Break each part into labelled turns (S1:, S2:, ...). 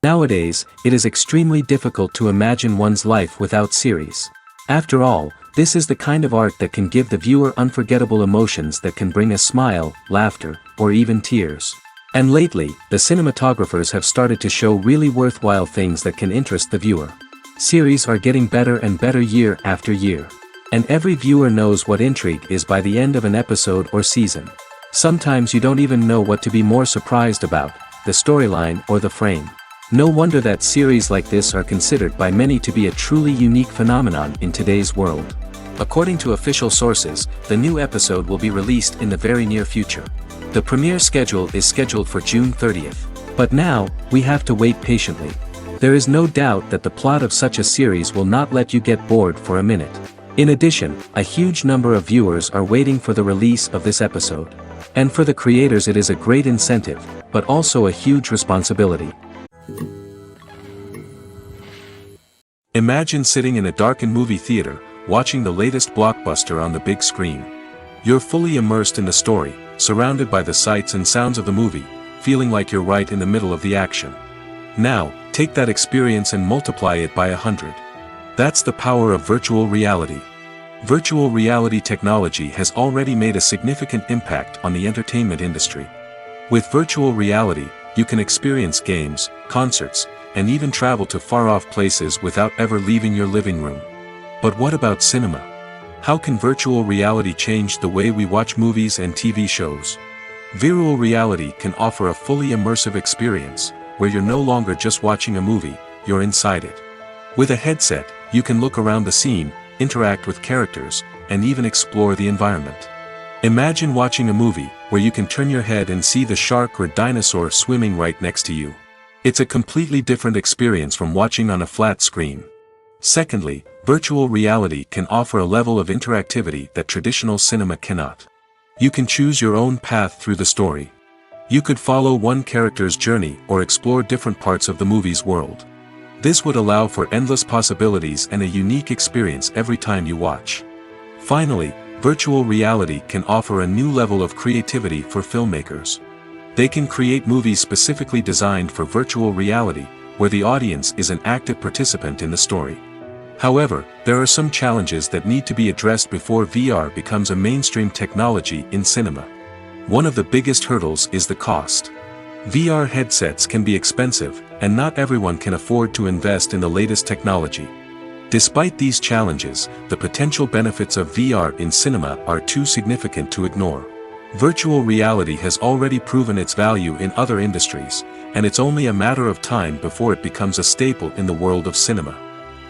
S1: Nowadays, it is extremely difficult to imagine one's life without series. After all, this is the kind of art that can give the viewer unforgettable emotions that can bring a smile, laughter, or even tears. And lately, the cinematographers have started to show really worthwhile things that can interest the viewer. Series are getting better and better year after year. And every viewer knows what intrigue is by the end of an episode or season. Sometimes you don't even know what to be more surprised about, the storyline or the frame. No wonder that series like this are considered by many to be a truly unique phenomenon in today's world. According to official sources, the new episode will be released in the very near future. The premiere schedule is scheduled for June 30th. But now, we have to wait patiently. There is no doubt that the plot of such a series will not let you get bored for a minute. In addition, a huge number of viewers are waiting for the release of this episode. And for the creators it is a great incentive, but also a huge responsibility. Imagine sitting in a darkened movie theater, watching the latest blockbuster on the big screen. You're fully immersed in the story, surrounded by the sights and sounds of the movie, feeling like you're right in the middle of the action. Now, take that experience and multiply it by 100. That's the power of virtual reality. Virtual reality technology has already made a significant impact on the entertainment industry. With virtual reality, you can experience games, concerts, and even travel to far-off places without ever leaving your living room. But what about cinema? How can virtual reality change the way we watch movies and TV shows? Virtual reality can offer a fully immersive experience, where you're no longer just watching a movie, you're inside it. With a headset, you can look around the scene, interact with characters, and even explore the environment. Imagine watching a movie, where you can turn your head and see the shark or dinosaur swimming right next to you. It's a completely different experience from watching on a flat screen. Secondly, virtual reality can offer a level of interactivity that traditional cinema cannot. You can choose your own path through the story. You could follow one character's journey or explore different parts of the movie's world. This would allow for endless possibilities and a unique experience every time you watch. Finally, virtual reality can offer a new level of creativity for filmmakers. They can create movies specifically designed for virtual reality, where the audience is an active participant in the story. However, there are some challenges that need to be addressed before VR becomes a mainstream technology in cinema. One of the biggest hurdles is the cost. VR headsets can be expensive, and not everyone can afford to invest in the latest technology. Despite these challenges, the potential benefits of VR in cinema are too significant to ignore. Virtual reality has already proven its value in other industries, and it's only a matter of time before it becomes a staple in the world of cinema.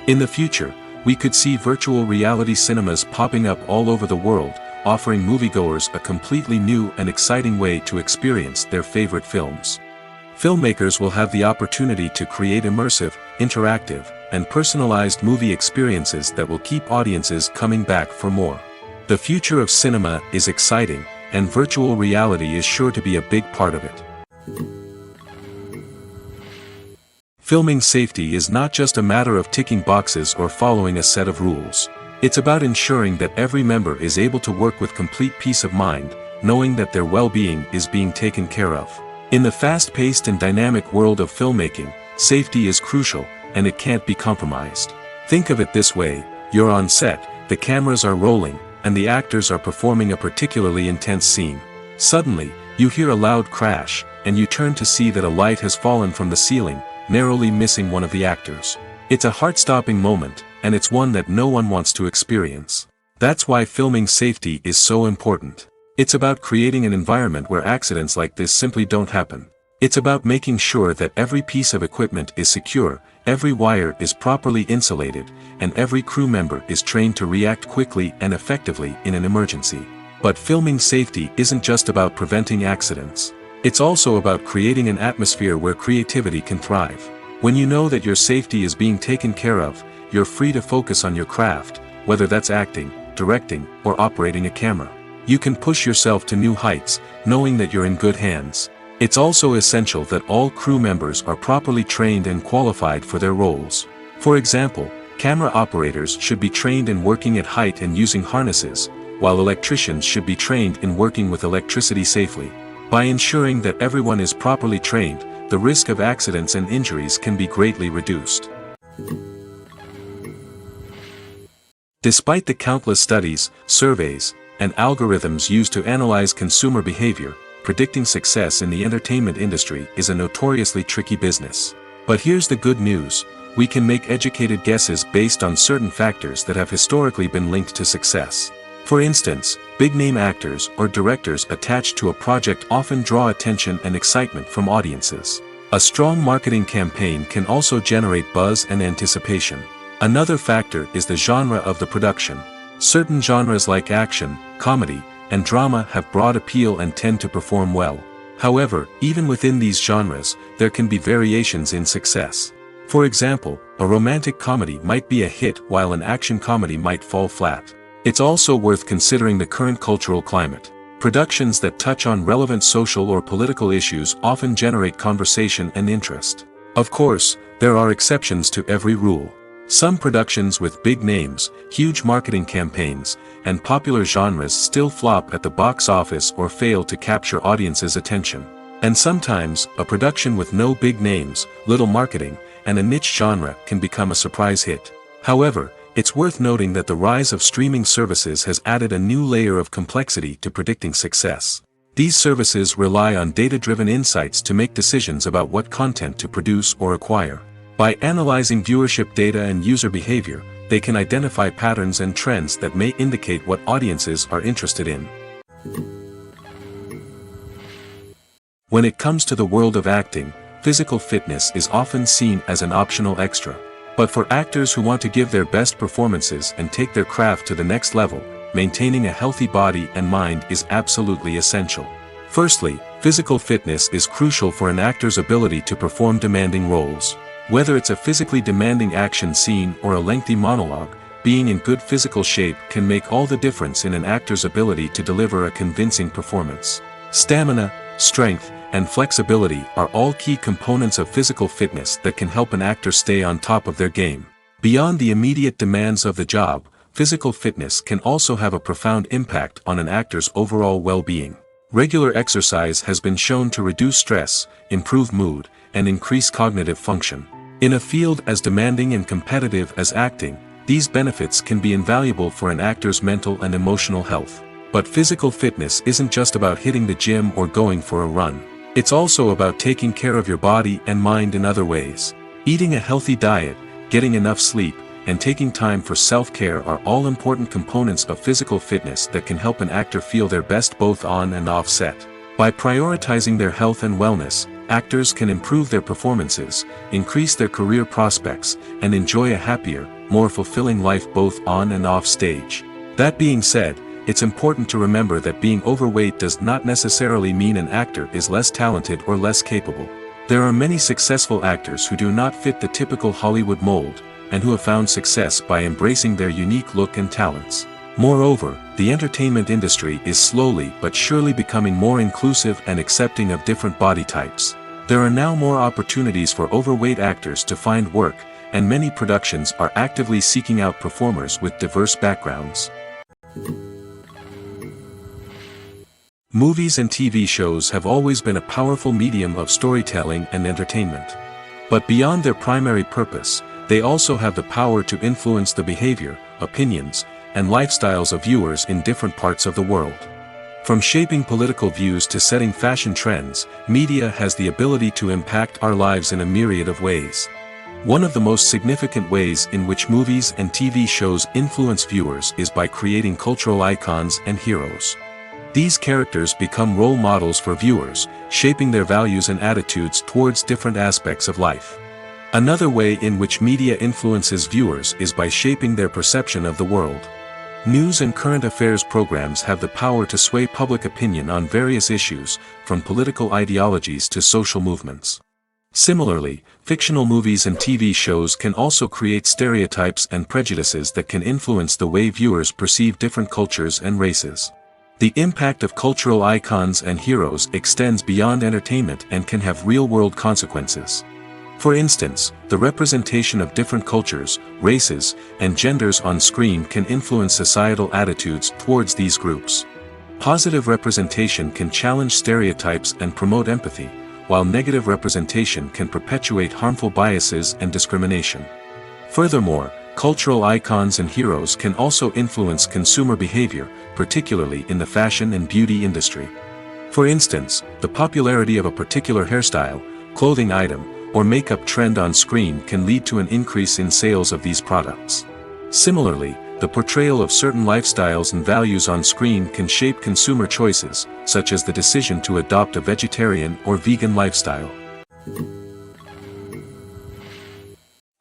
S1: In the future, we could see virtual reality cinemas popping up all over the world, offering moviegoers a completely new and exciting way to experience their favorite films. Filmmakers will have the opportunity to create immersive, interactive, and personalized movie experiences that will keep audiences coming back for more. The future of cinema is exciting, and virtual reality is sure to be a big part of it. Filming safety is not just a matter of ticking boxes or following a set of rules. It's about ensuring that every member is able to work with complete peace of mind, knowing that their well-being is being taken care of. In the fast-paced and dynamic world of filmmaking, safety is crucial, and it can't be compromised. Think of it this way: you're on set, the cameras are rolling, and the actors are performing a particularly intense scene. Suddenly, you hear a loud crash, and you turn to see that a light has fallen from the ceiling, narrowly missing one of the actors. It's a heart-stopping moment, and it's one that no one wants to experience. That's why filming safety is so important. It's about creating an environment where accidents like this simply don't happen. It's about making sure that every piece of equipment is secure, every wire is properly insulated, and every crew member is trained to react quickly and effectively in an emergency. But filming safety isn't just about preventing accidents. It's also about creating an atmosphere where creativity can thrive. When you know that your safety is being taken care of, you're free to focus on your craft, whether that's acting, directing, or operating a camera. You can push yourself to new heights, knowing that you're in good hands. It's also essential that all crew members are properly trained and qualified for their roles. For example, camera operators should be trained in working at height and using harnesses, while electricians should be trained in working with electricity safely. By ensuring that everyone is properly trained, the risk of accidents and injuries can be greatly reduced. Despite the countless studies, surveys, and algorithms used to analyze consumer behavior, predicting success in the entertainment industry is a notoriously tricky business. But here's the good news: we can make educated guesses based on certain factors that have historically been linked to success. For instance, big-name actors or directors attached to a project often draw attention and excitement from audiences. A strong marketing campaign can also generate buzz and anticipation. Another factor is the genre of the production. Certain genres like action, comedy, and drama have broad appeal and tend to perform well. However, even within these genres, there can be variations in success. For example, a romantic comedy might be a hit while an action comedy might fall flat. It's also worth considering the current cultural climate. Productions that touch on relevant social or political issues often generate conversation and interest. Of course, there are exceptions to every rule. Some productions with big names, huge marketing campaigns, and popular genres still flop at the box office or fail to capture audiences' attention. And sometimes, a production with no big names, little marketing, and a niche genre can become a surprise hit. However, it's worth noting that the rise of streaming services has added a new layer of complexity to predicting success. These services rely on data-driven insights to make decisions about what content to produce or acquire. By analyzing viewership data and user behavior, they can identify patterns and trends that may indicate what audiences are interested in. When it comes to the world of acting, physical fitness is often seen as an optional extra. But for actors who want to give their best performances and take their craft to the next level, maintaining a healthy body and mind is absolutely essential. Firstly, physical fitness is crucial for an actor's ability to perform demanding roles. Whether it's a physically demanding action scene or a lengthy monologue, being in good physical shape can make all the difference in an actor's ability to deliver a convincing performance. Stamina, strength, and flexibility are all key components of physical fitness that can help an actor stay on top of their game. Beyond the immediate demands of the job, physical fitness can also have a profound impact on an actor's overall well-being. Regular exercise has been shown to reduce stress, improve mood, and increase cognitive function. In a field as demanding and competitive as acting, these benefits can be invaluable for an actor's mental and emotional health. But physical fitness isn't just about hitting the gym or going for a run. It's also about taking care of your body and mind in other ways. Eating a healthy diet, getting enough sleep, and taking time for self-care are all important components of physical fitness that can help an actor feel their best both on and off set. By prioritizing their health and wellness, actors can improve their performances, increase their career prospects, and enjoy a happier, more fulfilling life both on and off stage. That being said, it's important to remember that being overweight does not necessarily mean an actor is less talented or less capable. There are many successful actors who do not fit the typical Hollywood mold, and who have found success by embracing their unique look and talents. Moreover, the entertainment industry is slowly but surely becoming more inclusive and accepting of different body types. There are now more opportunities for overweight actors to find work, and many productions are actively seeking out performers with diverse backgrounds. Movies and TV shows have always been a powerful medium of storytelling and entertainment. But beyond their primary purpose, they also have the power to influence the behavior, opinions, and lifestyles of viewers in different parts of the world. From shaping political views to setting fashion trends, media has the ability to impact our lives in a myriad of ways. One of the most significant ways in which movies and TV shows influence viewers is by creating cultural icons and heroes. These characters become role models for viewers, shaping their values and attitudes towards different aspects of life. Another way in which media influences viewers is by shaping their perception of the world. News and current affairs programs have the power to sway public opinion on various issues, from political ideologies to social movements. Similarly, fictional movies and TV shows can also create stereotypes and prejudices that can influence the way viewers perceive different cultures and races. The impact of cultural icons and heroes extends beyond entertainment and can have real-world consequences. For instance, the representation of different cultures, races, and genders on screen can influence societal attitudes towards these groups. Positive representation can challenge stereotypes and promote empathy, while negative representation can perpetuate harmful biases and discrimination. Furthermore, cultural icons and heroes can also influence consumer behavior, particularly in the fashion and beauty industry. For instance, the popularity of a particular hairstyle, clothing item, or makeup trend on screen can lead to an increase in sales of these products. Similarly, the portrayal of certain lifestyles and values on screen can shape consumer choices, such as the decision to adopt a vegetarian or vegan lifestyle.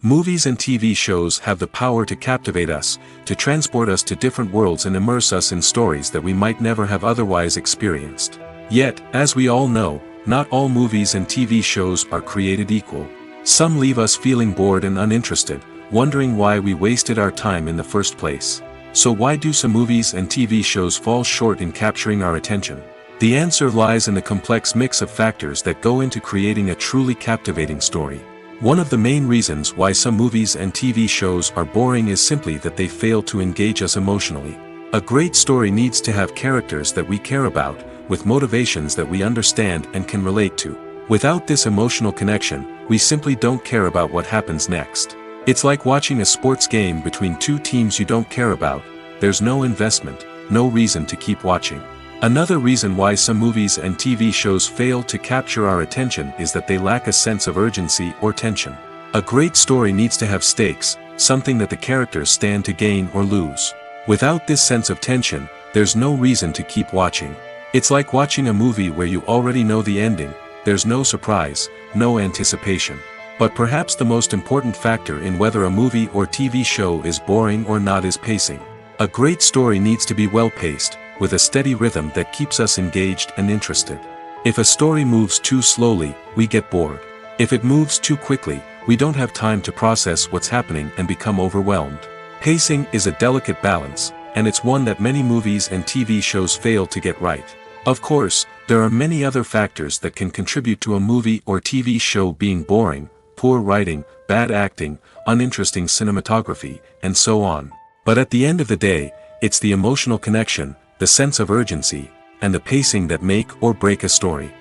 S1: Movies and TV shows have the power to captivate us, to transport us to different worlds and immerse us in stories that we might never have otherwise experienced. Yet, as we all know, not all movies and TV shows are created equal. Some leave us feeling bored and uninterested, wondering why we wasted our time in the first place. So why do some movies and TV shows fall short in capturing our attention? The answer lies in the complex mix of factors that go into creating a truly captivating story. One of the main reasons why some movies and TV shows are boring is simply that they fail to engage us emotionally. A great story needs to have characters that we care about, with motivations that we understand and can relate to. Without this emotional connection, we simply don't care about what happens next. It's like watching a sports game between two teams you don't care about. There's no investment, no reason to keep watching. Another reason why some movies and TV shows fail to capture our attention is that they lack a sense of urgency or tension. A great story needs to have stakes, something that the characters stand to gain or lose. Without this sense of tension, there's no reason to keep watching. It's like watching a movie where you already know the ending. There's no surprise, no anticipation. But perhaps the most important factor in whether a movie or TV show is boring or not is pacing. A great story needs to be well-paced, with a steady rhythm that keeps us engaged and interested. If a story moves too slowly, we get bored. If it moves too quickly, we don't have time to process what's happening and become overwhelmed. Pacing is a delicate balance, and it's one that many movies and TV shows fail to get right. Of course, there are many other factors that can contribute to a movie or TV show being boring: poor writing, bad acting, uninteresting cinematography, and so on. But at the end of the day, it's the emotional connection, the sense of urgency, and the pacing that make or break a story.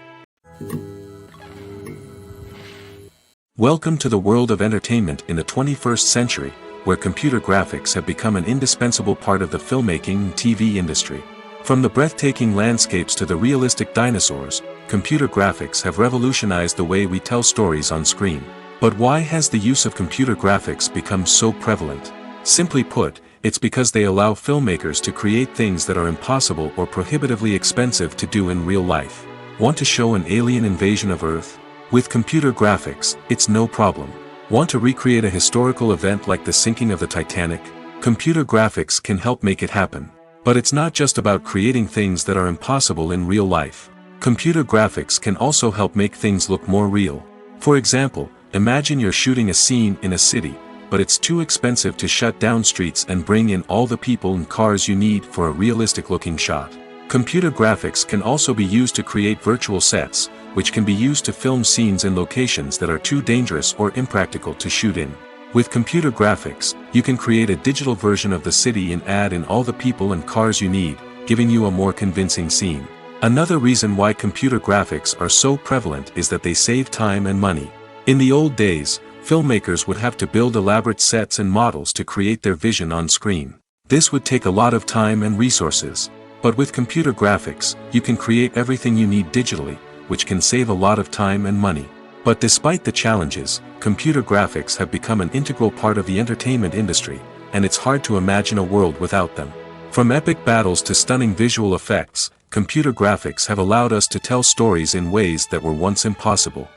S1: Welcome to the world of entertainment in the 21st century, where computer graphics have become an indispensable part of the filmmaking and TV industry. From the breathtaking landscapes to the realistic dinosaurs, computer graphics have revolutionized the way we tell stories on screen. But why has the use of computer graphics become so prevalent? Simply put, it's because they allow filmmakers to create things that are impossible or prohibitively expensive to do in real life. Want to show an alien invasion of Earth? With computer graphics, it's no problem. Want to recreate a historical event like the sinking of the Titanic? Computer graphics can help make it happen. But it's not just about creating things that are impossible in real life. Computer graphics can also help make things look more real. For example, imagine you're shooting a scene in a city, but it's too expensive to shut down streets and bring in all the people and cars you need for a realistic-looking shot. Computer graphics can also be used to create virtual sets, which can be used to film scenes in locations that are too dangerous or impractical to shoot in. With computer graphics, you can create a digital version of the city and add in all the people and cars you need, giving you a more convincing scene. Another reason why computer graphics are so prevalent is that they save time and money. In the old days, filmmakers would have to build elaborate sets and models to create their vision on screen. This would take a lot of time and resources. But with computer graphics, you can create everything you need digitally, which can save a lot of time and money. But despite the challenges, computer graphics have become an integral part of the entertainment industry, and it's hard to imagine a world without them. From epic battles to stunning visual effects, computer graphics have allowed us to tell stories in ways that were once impossible.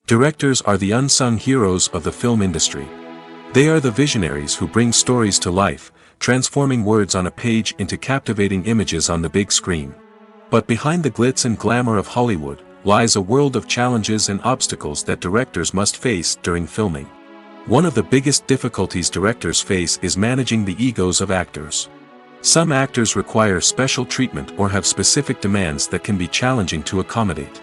S1: Directors are the unsung heroes of the film industry. They are the visionaries who bring stories to life, transforming words on a page into captivating images on the big screen. But behind the glitz and glamour of Hollywood, lies a world of challenges and obstacles that directors must face during filming. One of the biggest difficulties directors face is managing the egos of actors. Some actors require special treatment or have specific demands that can be challenging to accommodate.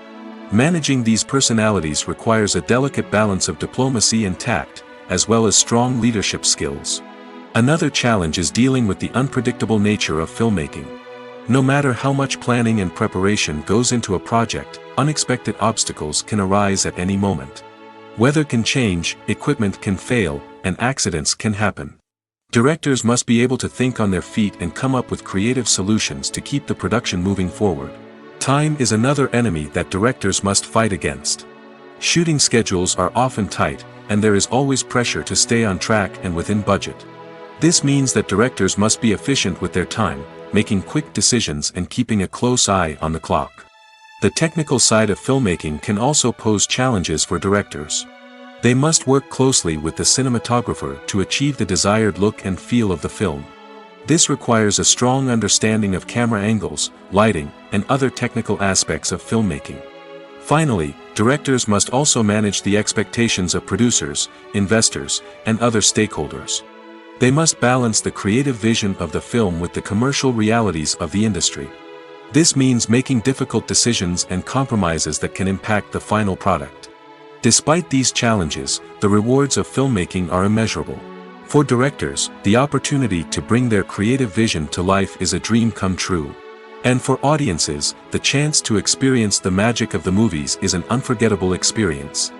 S1: Managing these personalities requires a delicate balance of diplomacy and tact, as well as strong leadership skills. Another challenge is dealing with the unpredictable nature of filmmaking. No matter how much planning and preparation goes into a project, unexpected obstacles can arise at any moment. Weather can change, equipment can fail, and accidents can happen. Directors must be able to think on their feet and come up with creative solutions to keep the production moving forward. Time is another enemy that directors must fight against. Shooting schedules are often tight, and there is always pressure to stay on track and within budget. This means that directors must be efficient with their time, making quick decisions and keeping a close eye on the clock. The technical side of filmmaking can also pose challenges for directors. They must work closely with the cinematographer to achieve the desired look and feel of the film. This requires a strong understanding of camera angles, lighting, and other technical aspects of filmmaking. Finally, directors must also manage the expectations of producers, investors, and other stakeholders. They must balance the creative vision of the film with the commercial realities of the industry. This means making difficult decisions and compromises that can impact the final product. Despite these challenges, the rewards of filmmaking are immeasurable. For directors, the opportunity to bring their creative vision to life is a dream come true. And for audiences, the chance to experience the magic of the movies is an unforgettable experience.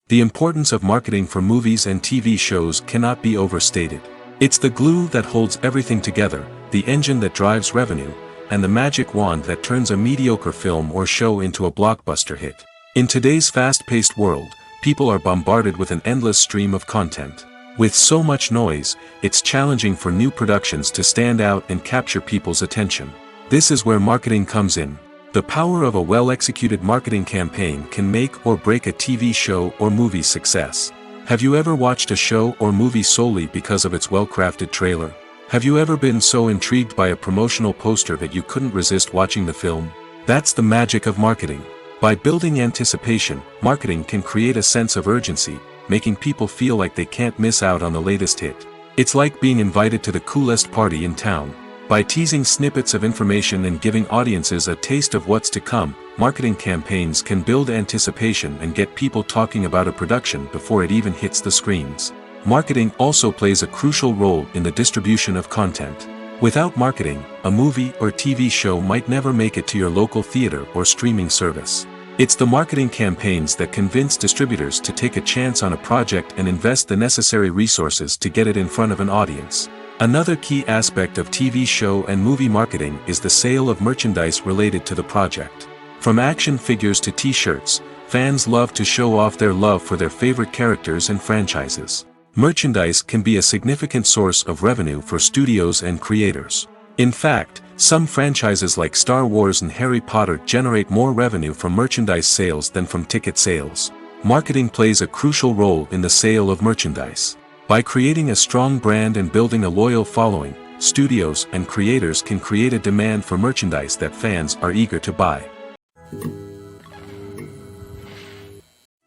S1: The importance of marketing for movies and TV shows cannot be overstated. It's the glue that holds everything together, the engine that drives revenue, and the magic wand that turns a mediocre film or show into a blockbuster hit. In today's fast-paced world, people are bombarded with an endless stream of content. With so much noise, it's challenging for new productions to stand out and capture people's attention. This is where marketing comes in. The power of a well-executed marketing campaign can make or break a TV show or movie's success. Have you ever watched a show or movie solely because of its well-crafted trailer? Have you ever been so intrigued by a promotional poster that you couldn't resist watching the film? That's the magic of marketing. By building anticipation, marketing can create a sense of urgency, making people feel like they can't miss out on the latest hit. It's like being invited to the coolest party in town. By teasing snippets of information and giving audiences a taste of what's to come, marketing campaigns can build anticipation and get people talking about a production before it even hits the screens. Marketing also plays a crucial role in the distribution of content. Without marketing, a movie or TV show might never make it to your local theater or streaming service. It's the marketing campaigns that convince distributors to take a chance on a project and invest the necessary resources to get it in front of an audience. Another key aspect of TV show and movie marketing is the sale of merchandise related to the project. From action figures to t-shirts, fans love to show off their love for their favorite characters and franchises. Merchandise can be a significant source of revenue for studios and creators. In fact, some franchises like Star Wars and Harry Potter generate more revenue from merchandise sales than from ticket sales. Marketing plays a crucial role in the sale of merchandise. By creating a strong brand and building a loyal following, studios and creators can create a demand for merchandise that fans are eager to buy.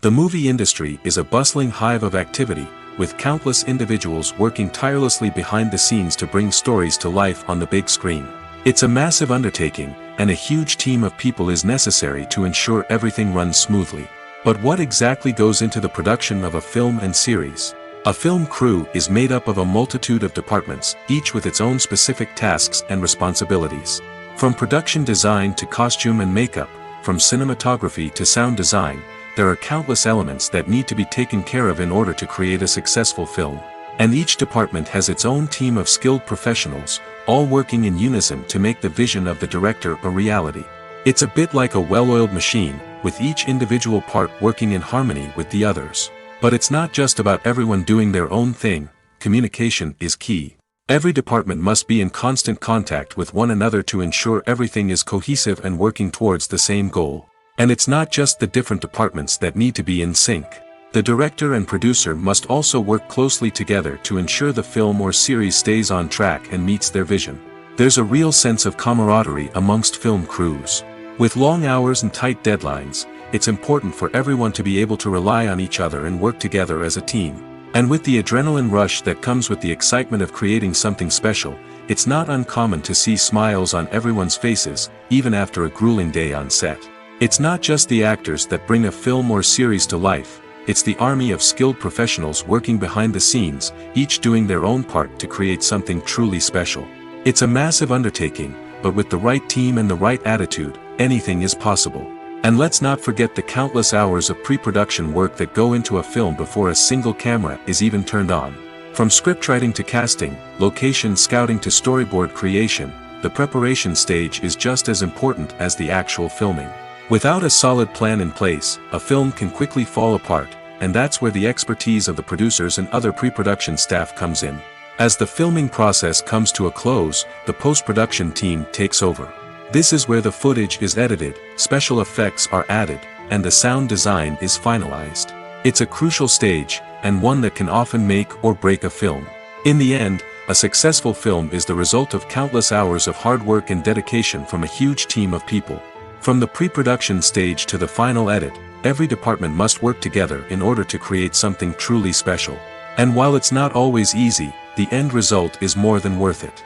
S1: The movie industry is a bustling hive of activity, with countless individuals working tirelessly behind the scenes to bring stories to life on the big screen. It's a massive undertaking, and a huge team of people is necessary to ensure everything runs smoothly. But what exactly goes into the production of a film and series? A film crew is made up of a multitude of departments, each with its own specific tasks and responsibilities. From production design to costume and makeup, from cinematography to sound design, there are countless elements that need to be taken care of in order to create a successful film. And each department has its own team of skilled professionals, all working in unison to make the vision of the director a reality. It's a bit like a well-oiled machine, with each individual part working in harmony with the others. But it's not just about everyone doing their own thing. Communication is key. Every department must be in constant contact with one another to ensure everything is cohesive and working towards the same goal. And it's not just the different departments that need to be in sync. The director and producer must also work closely together to ensure the film or series stays on track and meets their vision. There's a real sense of camaraderie amongst film crews. With long hours and tight deadlines, it's important for everyone to be able to rely on each other and work together as a team. And with the adrenaline rush that comes with the excitement of creating something special, it's not uncommon to see smiles on everyone's faces, even after a grueling day on set. It's not just the actors that bring a film or series to life, it's the army of skilled professionals working behind the scenes, each doing their own part to create something truly special. It's a massive undertaking, but with the right team and the right attitude, anything is possible. And let's not forget the countless hours of pre-production work that go into a film before a single camera is even turned on. From scriptwriting to casting, location scouting to storyboard creation, the preparation stage is just as important as the actual filming. Without a solid plan in place, a film can quickly fall apart, and that's where the expertise of the producers and other pre-production staff comes in. As the filming process comes to a close, the post-production team takes over. This is where the footage is edited, special effects are added, and the sound design is finalized. It's a crucial stage, and one that can often make or break a film. In the end, a successful film is the result of countless hours of hard work and dedication from a huge team of people. From the pre-production stage to the final edit, every department must work together in order to create something truly special. And while it's not always easy, the end result is more than worth it.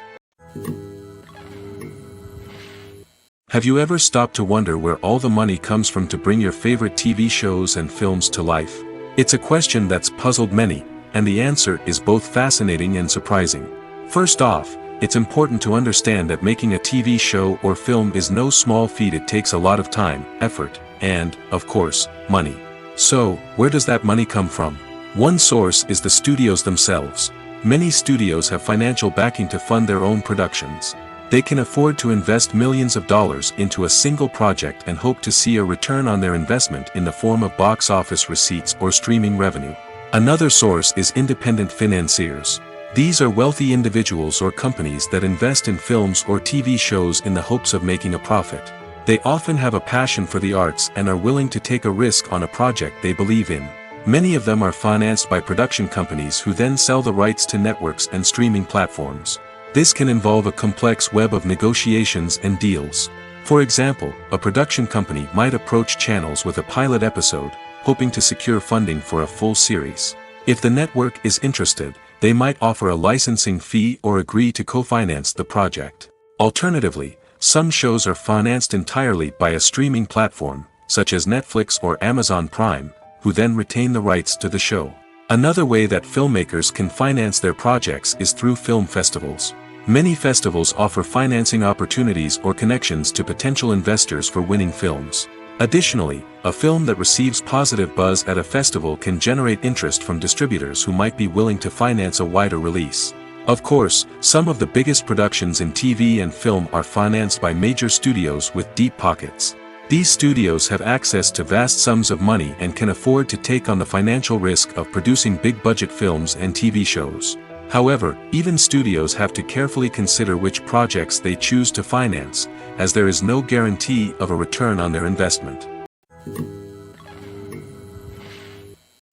S1: Have you ever stopped to wonder where all the money comes from to bring your favorite TV shows and films to life? It's a question that's puzzled many, and the answer is both fascinating and surprising. First off, it's important to understand that making a TV show or film is no small feat. It takes a lot of time, effort, and, of course, money. So, where does that money come from? One source is the studios themselves. Many studios have financial backing to fund their own productions. They can afford to invest millions of dollars into a single project and hope to see a return on their investment in the form of box office receipts or streaming revenue. Another source is independent financiers. These are wealthy individuals or companies that invest in films or TV shows in the hopes of making a profit. They often have a passion for the arts and are willing to take a risk on a project they believe in. Many of them are financed by production companies who then sell the rights to networks and streaming platforms. This can involve a complex web of negotiations and deals. For example, a production company might approach channels with a pilot episode, hoping to secure funding for a full series. If the network is interested, they might offer a licensing fee or agree to co-finance the project. Alternatively, some shows are financed entirely by a streaming platform, such as Netflix or Amazon Prime, who then retain the rights to the show. Another way that filmmakers can finance their projects is through film festivals. Many festivals offer financing opportunities or connections to potential investors for winning films. Additionally, a film that receives positive buzz at a festival can generate interest from distributors who might be willing to finance a wider release. Of course, some of the biggest productions in TV and film are financed by major studios with deep pockets. These studios have access to vast sums of money and can afford to take on the financial risk of producing big-budget films and TV shows. However, even studios have to carefully consider which projects they choose to finance, as there is no guarantee of a return on their investment.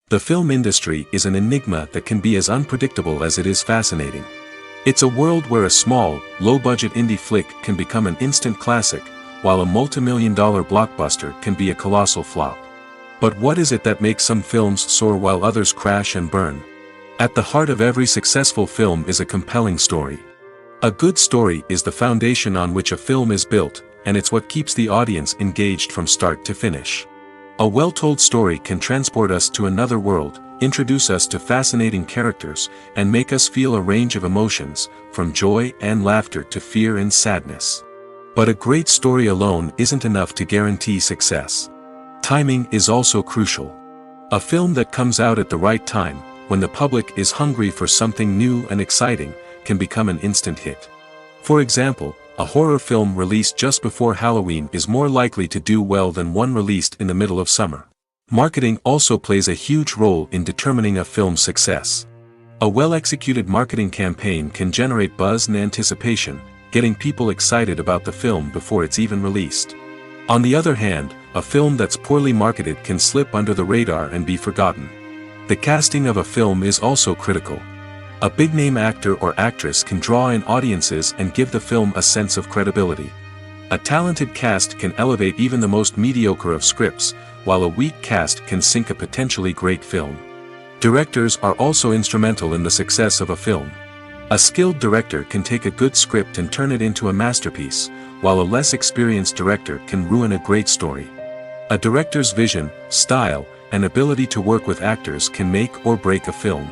S1: The film industry is an enigma that can be as unpredictable as it is fascinating. It's a world where a small, low-budget indie flick can become an instant classic, while a multi-million-dollar blockbuster can be a colossal flop. But what is it that makes some films soar while others crash and burn? At the heart of every successful film is a compelling story. A good story is the foundation on which a film is built, and it's what keeps the audience engaged from start to finish. A well-told story can transport us to another world, introduce us to fascinating characters, and make us feel a range of emotions, from joy and laughter to fear and sadness. But a great story alone isn't enough to guarantee success. Timing is also crucial. A film that comes out at the right time, when the public is hungry for something new and exciting, can become an instant hit. For example, a horror film released just before Halloween is more likely to do well than one released in the middle of summer. Marketing also plays a huge role in determining a film's success. A well-executed marketing campaign can generate buzz and anticipation, getting people excited about the film before it's even released. On the other hand, a film that's poorly marketed can slip under the radar and be forgotten. The casting of a film is also critical. A big-name actor or actress can draw in audiences and give the film a sense of credibility. A talented cast can elevate even the most mediocre of scripts, while a weak cast can sink a potentially great film. Directors are also instrumental in the success of a film. A skilled director can take a good script and turn it into a masterpiece, while a less experienced director can ruin a great story. A director's vision, style, and ability to work with actors can make or break a film.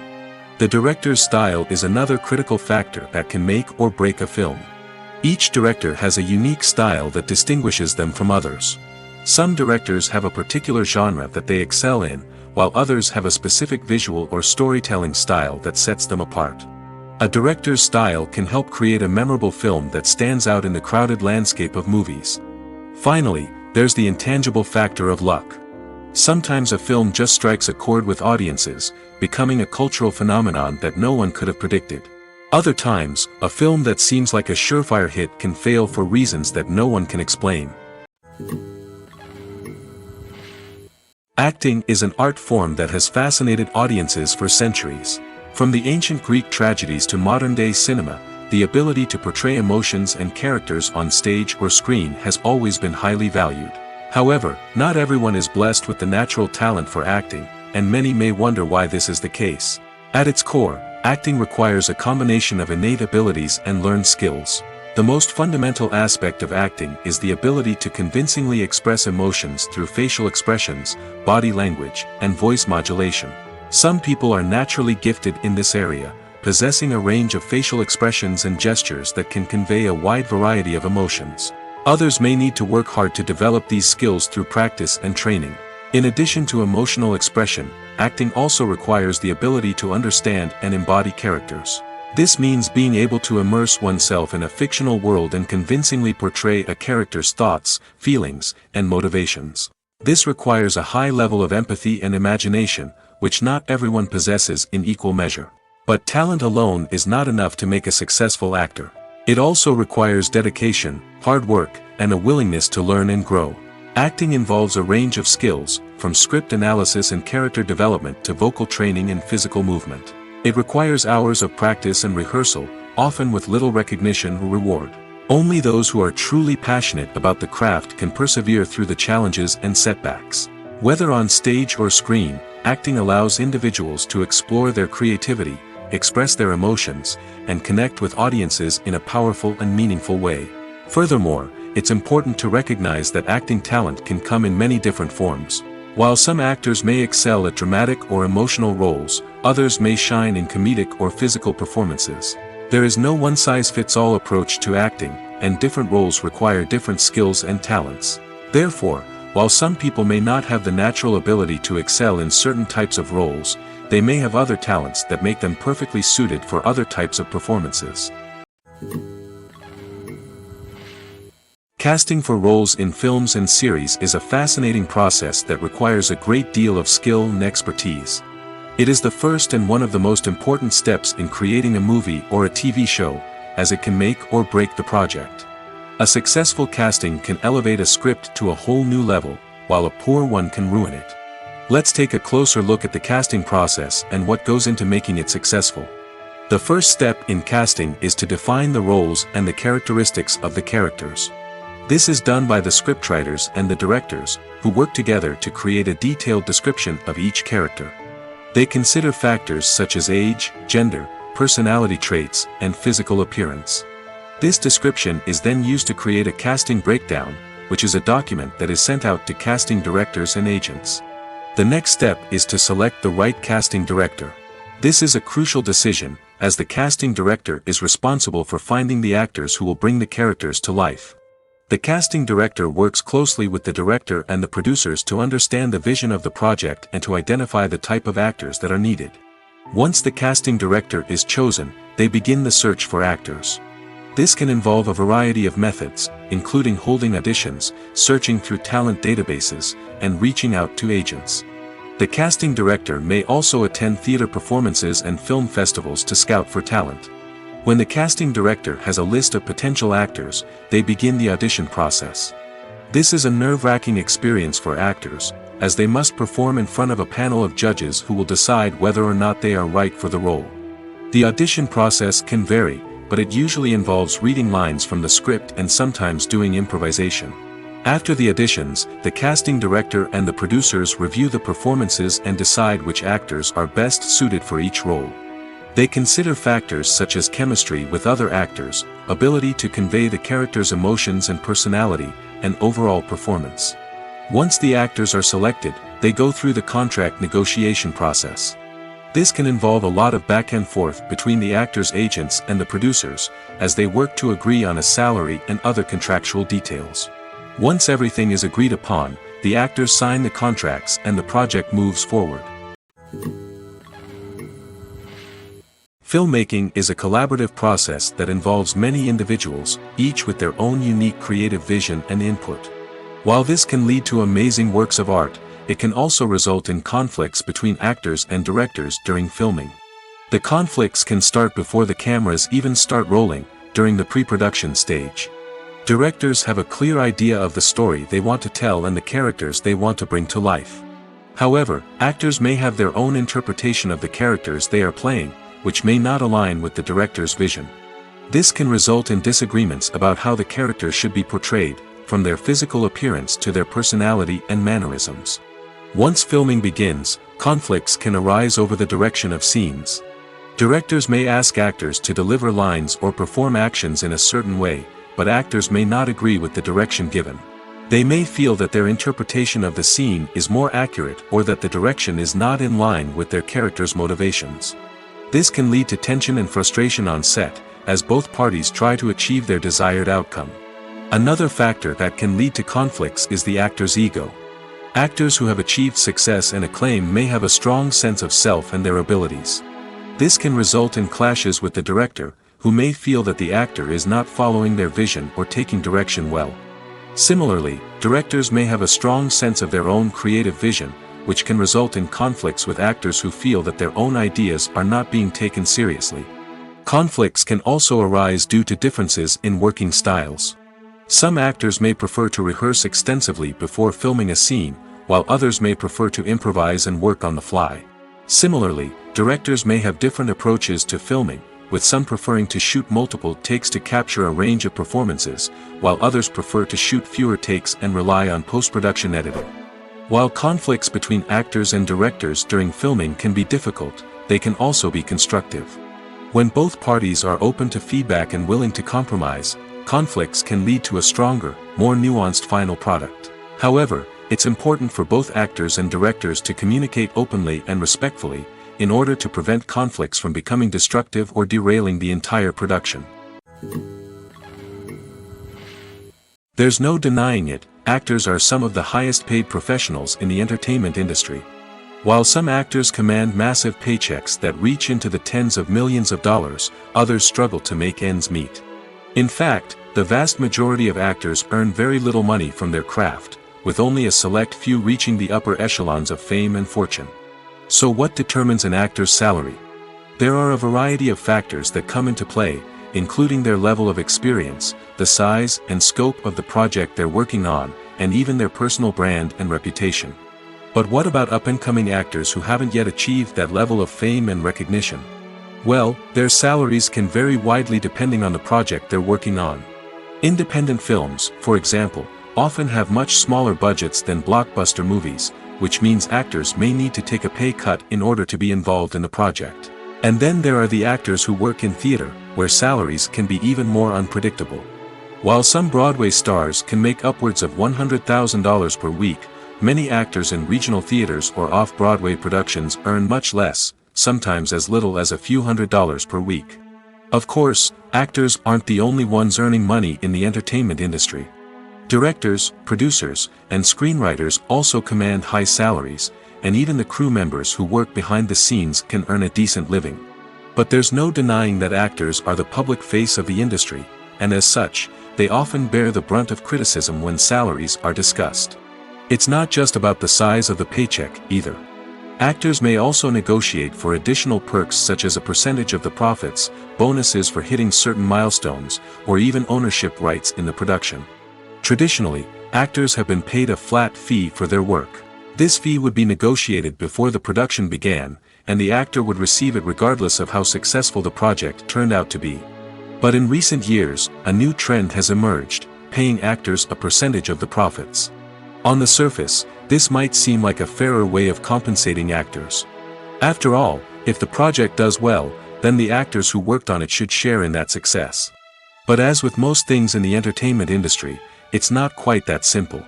S1: The director's style is another critical factor that can make or break a film. Each director has a unique style that distinguishes them from others. Some directors have a particular genre that they excel in, while others have a specific visual or storytelling style that sets them apart. A director's style can help create a memorable film that stands out in the crowded landscape of movies. Finally, there's the intangible factor of luck. Sometimes a film just strikes a chord with audiences, becoming a cultural phenomenon that no one could have predicted. Other times, a film that seems like a surefire hit can fail for reasons that no one can explain. Acting is an art form that has fascinated audiences for centuries. From the ancient Greek tragedies to modern-day cinema, the ability to portray emotions and characters on stage or screen has always been highly valued. However, not everyone is blessed with the natural talent for acting, and many may wonder why this is the case. At its core, acting requires a combination of innate abilities and learned skills. The most fundamental aspect of acting is the ability to convincingly express emotions through facial expressions, body language, and voice modulation. Some people are naturally gifted in this area, possessing a range of facial expressions and gestures that can convey a wide variety of emotions. Others may need to work hard to develop these skills through practice and training. In addition to emotional expression, acting also requires the ability to understand and embody characters. This means being able to immerse oneself in a fictional world and convincingly portray a character's thoughts, feelings, and motivations. This requires a high level of empathy and imagination, which not everyone possesses in equal measure. But talent alone is not enough to make a successful actor. It also requires dedication, hard work, and a willingness to learn and grow. Acting involves a range of skills, from script analysis and character development to vocal training and physical movement. It requires hours of practice and rehearsal, often with little recognition or reward. Only those who are truly passionate about the craft can persevere through the challenges and setbacks. Whether on stage or screen, acting allows individuals to explore their creativity, express their emotions, and connect with audiences in a powerful and meaningful way. Furthermore, it's important to recognize that acting talent can come in many different forms. While some actors may excel at dramatic or emotional roles, others may shine in comedic or physical performances. There is no one-size-fits-all approach to acting, and different roles require different skills and talents. Therefore, while some people may not have the natural ability to excel in certain types of roles, they may have other talents that make them perfectly suited for other types of performances. Casting for roles in films and series is a fascinating process that requires a great deal of skill and expertise. It is the first and one of the most important steps in creating a movie or a TV show, as it can make or break the project. A successful casting can elevate a script to a whole new level, while a poor one can ruin it. Let's take a closer look at the casting process and what goes into making it successful. The first step in casting is to define the roles and the characteristics of the characters. This is done by the scriptwriters and the directors, who work together to create a detailed description of each character. They consider factors such as age, gender, personality traits, and physical appearance. This description is then used to create a casting breakdown, which is a document that is sent out to casting directors and agents. The next step is to select the right casting director. This is a crucial decision, as the casting director is responsible for finding the actors who will bring the characters to life. The casting director works closely with the director and the producers to understand the vision of the project and to identify the type of actors that are needed. Once the casting director is chosen, they begin the search for actors. This can involve a variety of methods, including holding auditions, searching through talent databases, and reaching out to agents. The casting director may also attend theater performances and film festivals to scout for talent. When the casting director has a list of potential actors, they begin the audition process. This is a nerve-wracking experience for actors, as they must perform in front of a panel of judges who will decide whether or not they are right for the role. The audition process can vary, but it usually involves reading lines from the script and sometimes doing improvisation. After the auditions, the casting director and the producers review the performances and decide which actors are best suited for each role. They consider factors such as chemistry with other actors, ability to convey the character's emotions and personality, and overall performance. Once the actors are selected, they go through the contract negotiation process. This can involve a lot of back and forth between the actors' agents and the producers, as they work to agree on a salary and other contractual details. Once everything is agreed upon, the actors sign the contracts and the project moves forward. Filmmaking is a collaborative process that involves many individuals, each with their own unique creative vision and input. While this can lead to amazing works of art, it can also result in conflicts between actors and directors during filming. The conflicts can start before the cameras even start rolling, during the pre-production stage. Directors have a clear idea of the story they want to tell and the characters they want to bring to life. However, actors may have their own interpretation of the characters they are playing, which may not align with the director's vision. This can result in disagreements about how the characters should be portrayed, from their physical appearance to their personality and mannerisms. Once filming begins, conflicts can arise over the direction of scenes. Directors may ask actors to deliver lines or perform actions in a certain way, but actors may not agree with the direction given. They may feel that their interpretation of the scene is more accurate or that the direction is not in line with their character's motivations. This can lead to tension and frustration on set, as both parties try to achieve their desired outcome. Another factor that can lead to conflicts is the actor's ego. Actors who have achieved success and acclaim may have a strong sense of self and their abilities. This can result in clashes with the director, who may feel that the actor is not following their vision or taking direction well. Similarly, directors may have a strong sense of their own creative vision, which can result in conflicts with actors who feel that their own ideas are not being taken seriously. Conflicts can also arise due to differences in working styles. Some actors may prefer to rehearse extensively before filming a scene, while others may prefer to improvise and work on the fly. Similarly, directors may have different approaches to filming, with some preferring to shoot multiple takes to capture a range of performances, while others prefer to shoot fewer takes and rely on post-production editing. While conflicts between actors and directors during filming can be difficult, they can also be constructive. When both parties are open to feedback and willing to compromise, conflicts can lead to a stronger, more nuanced final product. However, it's important for both actors and directors to communicate openly and respectfully, in order to prevent conflicts from becoming destructive or derailing the entire production. There's no denying it, actors are some of the highest paid professionals in the entertainment industry. While some actors command massive paychecks that reach into the tens of millions of dollars, others struggle to make ends meet. In fact, the vast majority of actors earn very little money from their craft, with only a select few reaching the upper echelons of fame and fortune. So what determines an actor's salary? There are a variety of factors that come into play, including their level of experience, the size and scope of the project they're working on, and even their personal brand and reputation. But what about up-and-coming actors who haven't yet achieved that level of fame and recognition? Well, their salaries can vary widely depending on the project they're working on. Independent films, for example, often have much smaller budgets than blockbuster movies, which means actors may need to take a pay cut in order to be involved in the project. And then there are the actors who work in theater, where salaries can be even more unpredictable. While some Broadway stars can make upwards of $100,000 per week, many actors in regional theaters or off-Broadway productions earn much less, sometimes as little as a few $100s per week. Of course, actors aren't the only ones earning money in the entertainment industry. Directors, producers, and screenwriters also command high salaries, and even the crew members who work behind the scenes can earn a decent living. But there's no denying that actors are the public face of the industry, and as such, they often bear the brunt of criticism when salaries are discussed. It's not just about the size of the paycheck, either. Actors may also negotiate for additional perks such as a percentage of the profits, bonuses for hitting certain milestones, or even ownership rights in the production. Traditionally, actors have been paid a flat fee for their work. This fee would be negotiated before the production began, and the actor would receive it regardless of how successful the project turned out to be. But in recent years, a new trend has emerged, paying actors a percentage of the profits. On the surface, this might seem like a fairer way of compensating actors. After all, if the project does well, then the actors who worked on it should share in that success. But as with most things in the entertainment industry, it's not quite that simple.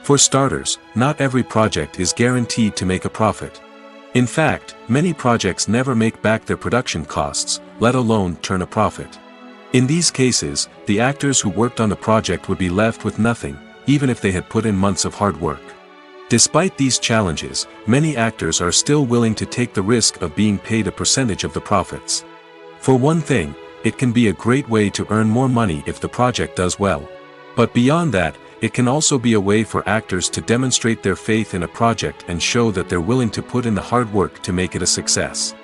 S1: For starters, not every project is guaranteed to make a profit. In fact, many projects never make back their production costs, let alone turn a profit. In these cases, the actors who worked on the project would be left with nothing, even if they had put in months of hard work. Despite these challenges, many actors are still willing to take the risk of being paid a percentage of the profits. For one thing, it can be a great way to earn more money if the project does well. But beyond that, it can also be a way for actors to demonstrate their faith in a project and show that they're willing to put in the hard work to make it a success.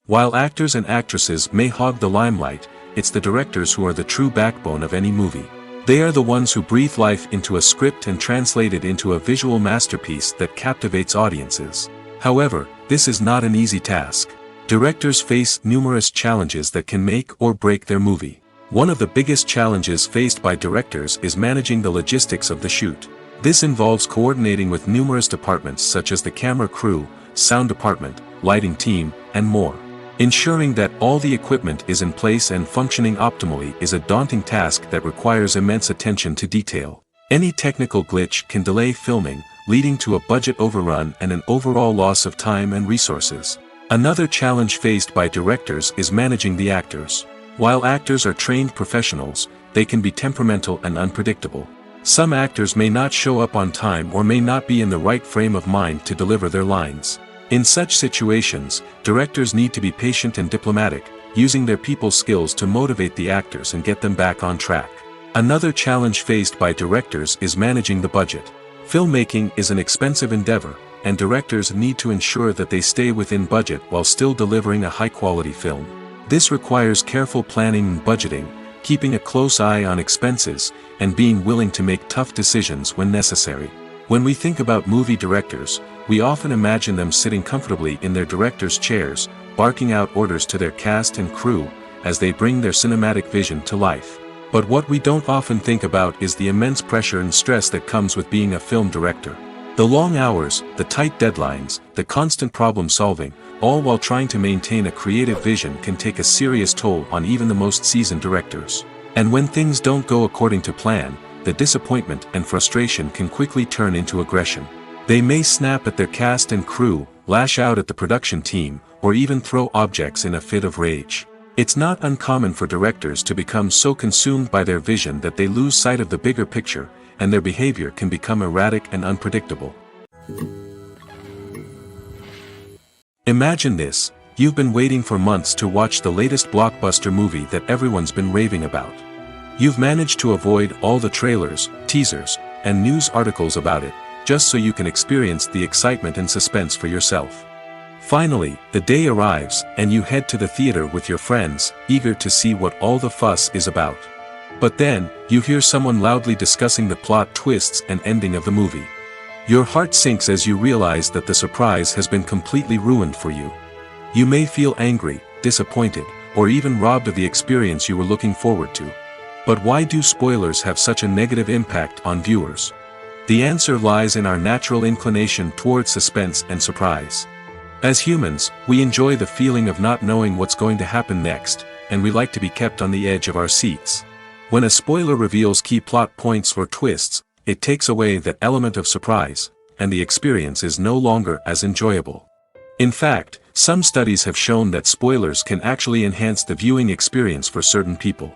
S1: While actors and actresses may hog the limelight, it's the directors who are the true backbone of any movie. They are the ones who breathe life into a script and translate it into a visual masterpiece that captivates audiences. However, this is not an easy task. Directors face numerous challenges that can make or break their movie. One of the biggest challenges faced by directors is managing the logistics of the shoot. This involves coordinating with numerous departments such as the camera crew, sound department, lighting team, and more. Ensuring that all the equipment is in place and functioning optimally is a daunting task that requires immense attention to detail. Any technical glitch can delay filming, leading to a budget overrun and an overall loss of time and resources. Another challenge faced by directors is managing the actors. While actors are trained professionals, they can be temperamental and unpredictable. Some actors may not show up on time or may not be in the right frame of mind to deliver their lines. In such situations, directors need to be patient and diplomatic, using their people skills to motivate the actors and get them back on track. Another challenge faced by directors is managing the budget. Filmmaking is an expensive endeavor, and directors need to ensure that they stay within budget while still delivering a high-quality film. This requires careful planning and budgeting, keeping a close eye on expenses, and being willing to make tough decisions when necessary. When we think about movie directors, we often imagine them sitting comfortably in their director's chairs, barking out orders to their cast and crew, as they bring their cinematic vision to life. But what we don't often think about is the immense pressure and stress that comes with being a film director. The long hours, the tight deadlines, the constant problem solving, all while trying to maintain a creative vision can take a serious toll on even the most seasoned directors. And when things don't go according to plan, the disappointment and frustration can quickly turn into aggression. They may snap at their cast and crew, lash out at the production team, or even throw objects in a fit of rage. It's not uncommon for directors to become so consumed by their vision that they lose sight of the bigger picture, and their behavior can become erratic and unpredictable. Imagine this: you've been waiting for months to watch the latest blockbuster movie that everyone's been raving about. You've managed to avoid all the trailers, teasers, and news articles about it, just so you can experience the excitement and suspense for yourself. Finally, the day arrives, and you head to the theater with your friends, eager to see what all the fuss is about. But then, you hear someone loudly discussing the plot twists and ending of the movie. Your heart sinks as you realize that the surprise has been completely ruined for you. You may feel angry, disappointed, or even robbed of the experience you were looking forward to. But why do spoilers have such a negative impact on viewers? The answer lies in our natural inclination towards suspense and surprise. As humans, we enjoy the feeling of not knowing what's going to happen next, and we like to be kept on the edge of our seats. When a spoiler reveals key plot points or twists, it takes away that element of surprise, and the experience is no longer as enjoyable. In fact, some studies have shown that spoilers can actually enhance the viewing experience for certain people.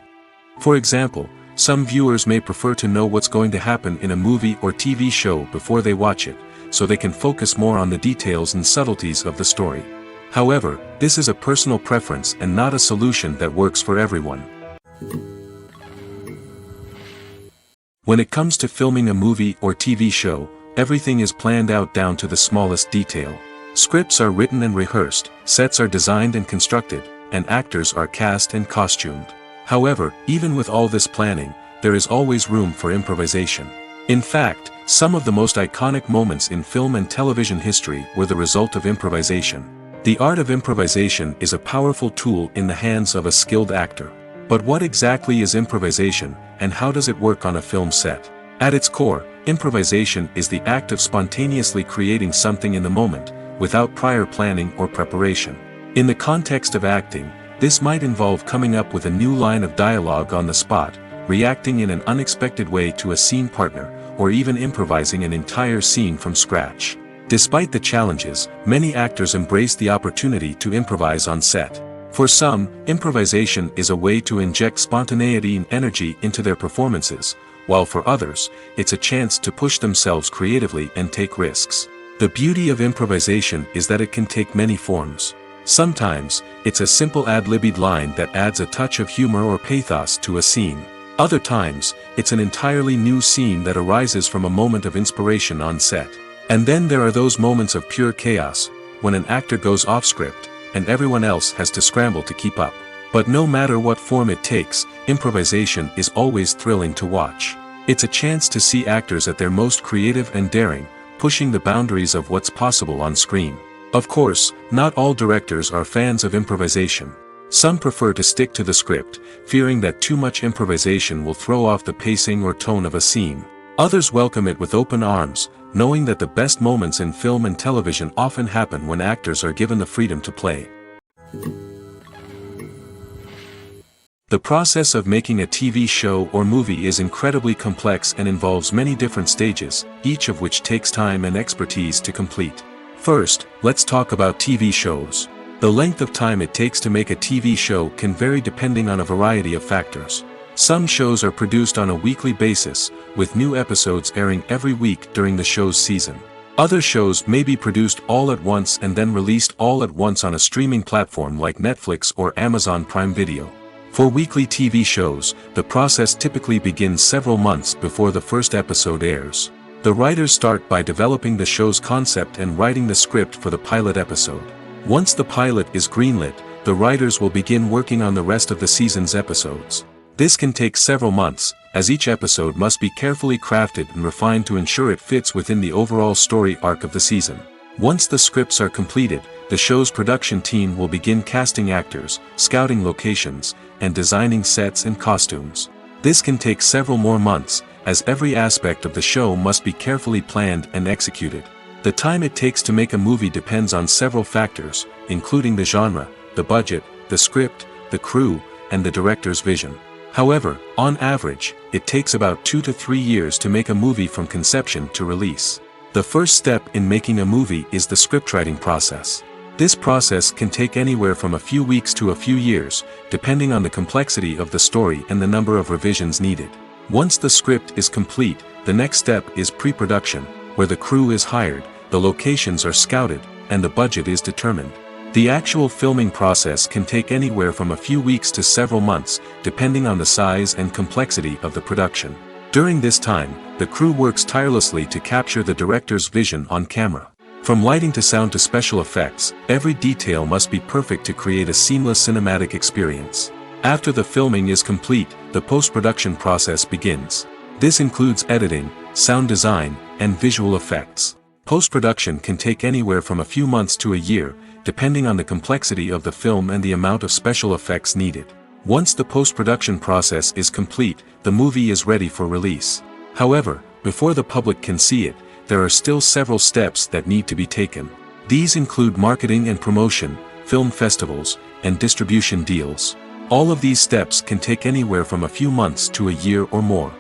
S1: For example, some viewers may prefer to know what's going to happen in a movie or TV show before they watch it, so they can focus more on the details and subtleties of the story. However, this is a personal preference and not a solution that works for everyone. When it comes to filming a movie or TV show, everything is planned out down to the smallest detail. Scripts are written and rehearsed, sets are designed and constructed, and actors are cast and costumed. However, even with all this planning, there is always room for improvisation. In fact, some of the most iconic moments in film and television history were the result of improvisation. The art of improvisation is a powerful tool in the hands of a skilled actor. But what exactly is improvisation, and how does it work on a film set? At its core, improvisation is the act of spontaneously creating something in the moment, without prior planning or preparation. In the context of acting, this might involve coming up with a new line of dialogue on the spot, reacting in an unexpected way to a scene partner, or even improvising an entire scene from scratch. Despite the challenges, many actors embrace the opportunity to improvise on set. For some, improvisation is a way to inject spontaneity and energy into their performances, while for others, it's a chance to push themselves creatively and take risks. The beauty of improvisation is that it can take many forms. Sometimes, it's a simple ad-libbed line that adds a touch of humor or pathos to a scene. Other times, it's an entirely new scene that arises from a moment of inspiration on set. And then there are those moments of pure chaos, when an actor goes off script, and everyone else has to scramble to keep up. But no matter what form it takes, improvisation is always thrilling to watch. It's a chance to see actors at their most creative and daring, pushing the boundaries of what's possible on screen. Of course, not all directors are fans of improvisation. Some prefer to stick to the script, fearing that too much improvisation will throw off the pacing or tone of a scene. Others welcome it with open arms, knowing that the best moments in film and television often happen when actors are given the freedom to play. The process of making a TV show or movie is incredibly complex and involves many different stages, each of which takes time and expertise to complete. First, let's talk about TV shows. The length of time it takes to make a TV show can vary depending on a variety of factors. Some shows are produced on a weekly basis, with new episodes airing every week during the show's season. Other shows may be produced all at once and then released all at once on a streaming platform like Netflix or Amazon Prime Video. For weekly TV shows, the process typically begins several months before the first episode airs. The writers start by developing the show's concept and writing the script for the pilot episode. Once the pilot is greenlit, the writers will begin working on the rest of the season's episodes. This can take several months, as each episode must be carefully crafted and refined to ensure it fits within the overall story arc of the season. Once the scripts are completed, the show's production team will begin casting actors, scouting locations, and designing sets and costumes. This can take several more months, as every aspect of the show must be carefully planned and executed. The time it takes to make a movie depends on several factors, including the genre, the budget, the script, the crew, and the director's vision. However, on average, it takes about 2 to 3 years to make a movie from conception to release. The first step in making a movie is the scriptwriting process. This process can take anywhere from a few weeks to a few years, depending on the complexity of the story and the number of revisions needed. Once the script is complete, the next step is pre-production, where the crew is hired, the locations are scouted, and the budget is determined. The actual filming process can take anywhere from a few weeks to several months, depending on the size and complexity of the production. During this time, the crew works tirelessly to capture the director's vision on camera. From lighting to sound to special effects, every detail must be perfect to create a seamless cinematic experience. After the filming is complete, the post-production process begins. This includes editing, sound design, and visual effects. Post-production can take anywhere from a few months to a year, depending on the complexity of the film and the amount of special effects needed. Once the post-production process is complete, the movie is ready for release. However, before the public can see it, there are still several steps that need to be taken. These include marketing and promotion, film festivals, and distribution deals. All of these steps can take anywhere from a few months to a year or more.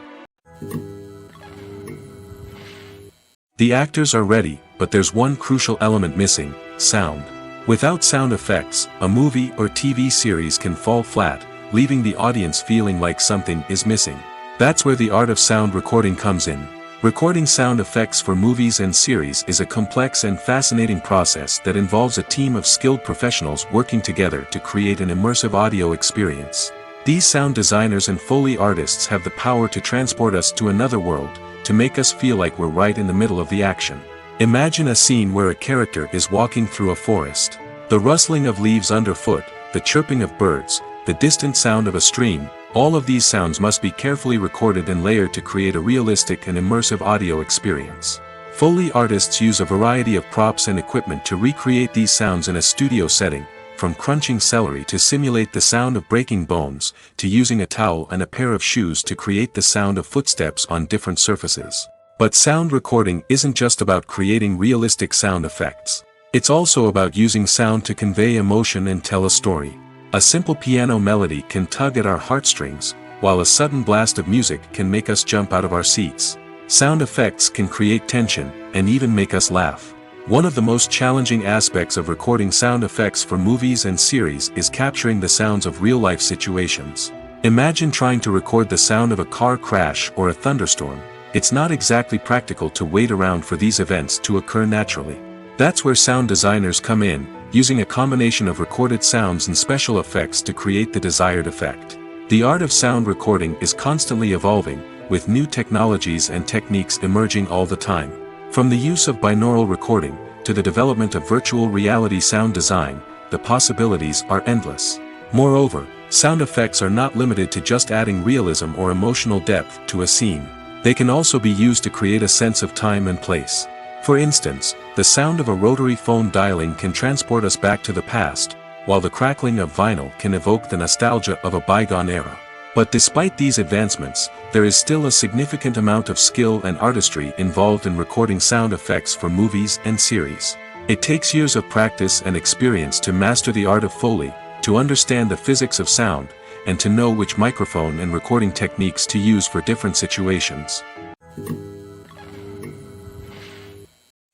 S1: The actors are ready, but there's one crucial element missing: sound. Without sound effects, a movie or TV series can fall flat, leaving the audience feeling like something is missing. That's where the art of sound recording comes in. Recording sound effects for movies and series is a complex and fascinating process that involves a team of skilled professionals working together to create an immersive audio experience. These sound designers and Foley artists have the power to transport us to another world, to make us feel like we're right in the middle of the action. Imagine a scene where a character is walking through a forest. The rustling of leaves underfoot, the chirping of birds, the distant sound of a stream, all of these sounds must be carefully recorded and layered to create a realistic and immersive audio experience. Foley artists use a variety of props and equipment to recreate these sounds in a studio setting, from crunching celery to simulate the sound of breaking bones, to using a towel and a pair of shoes to create the sound of footsteps on different surfaces. But sound recording isn't just about creating realistic sound effects. It's also about using sound to convey emotion and tell a story. A simple piano melody can tug at our heartstrings, while a sudden blast of music can make us jump out of our seats. Sound effects can create tension, and even make us laugh. One of the most challenging aspects of recording sound effects for movies and series is capturing the sounds of real-life situations. Imagine trying to record the sound of a car crash or a thunderstorm. It's not exactly practical to wait around for these events to occur naturally. That's where sound designers come in, using a combination of recorded sounds and special effects to create the desired effect. The art of sound recording is constantly evolving, with new technologies and techniques emerging all the time. From the use of binaural recording, to the development of virtual reality sound design, the possibilities are endless. Moreover, sound effects are not limited to just adding realism or emotional depth to a scene. They can also be used to create a sense of time and place. For instance, the sound of a rotary phone dialing can transport us back to the past, while the crackling of vinyl can evoke the nostalgia of a bygone era. But despite these advancements, there is still a significant amount of skill and artistry involved in recording sound effects for movies and series. It takes years of practice and experience to master the art of Foley, to understand the physics of sound, and to know which microphone and recording techniques to use for different situations.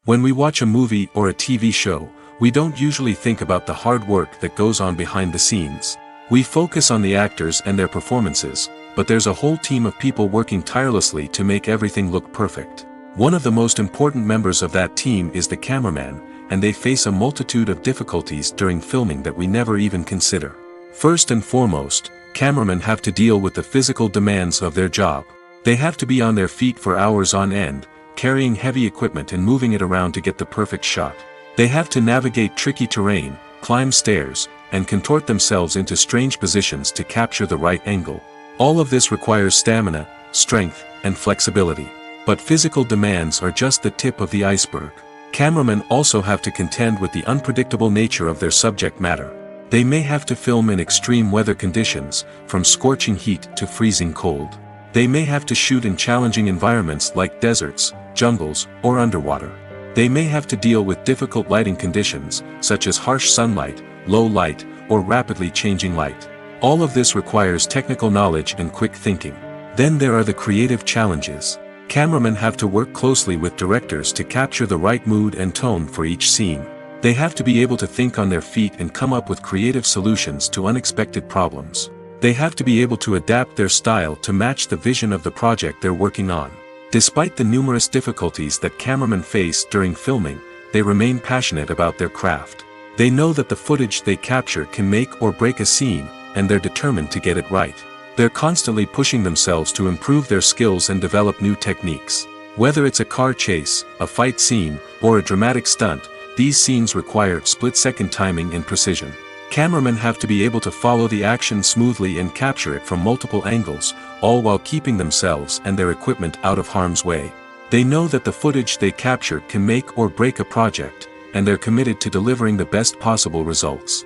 S1: When we watch a movie or a TV show, we don't usually think about the hard work that goes on behind the scenes. We focus on the actors and their performances, but there's a whole team of people working tirelessly to make everything look perfect. One of the most important members of that team is the cameraman, and they face a multitude of difficulties during filming that we never even consider. First and foremost, cameramen have to deal with the physical demands of their job. They have to be on their feet for hours on end, carrying heavy equipment and moving it around to get the perfect shot. They have to navigate tricky terrain, climb stairs, and contort themselves into strange positions to capture the right angle. All of this requires stamina, strength, and flexibility. But physical demands are just the tip of the iceberg. Cameramen also have to contend with the unpredictable nature of their subject matter. They may have to film in extreme weather conditions, from scorching heat to freezing cold. They may have to shoot in challenging environments like deserts, jungles, or underwater. They may have to deal with difficult lighting conditions, such as harsh sunlight, low light, or rapidly changing light. All of this requires technical knowledge and quick thinking. Then there are the creative challenges. Cameramen have to work closely with directors to capture the right mood and tone for each scene. They have to be able to think on their feet and come up with creative solutions to unexpected problems. They have to be able to adapt their style to match the vision of the project they're working on. Despite the numerous difficulties that cameramen face during filming, they remain passionate about their craft. They know that the footage they capture can make or break a scene, and they're determined to get it right. They're constantly pushing themselves to improve their skills and develop new techniques. Whether it's a car chase, a fight scene, or a dramatic stunt, these scenes require split-second timing and precision. Cameramen have to be able to follow the action smoothly and capture it from multiple angles, all while keeping themselves and their equipment out of harm's way. They know that the footage they capture can make or break a project, and they're committed to delivering the best possible results.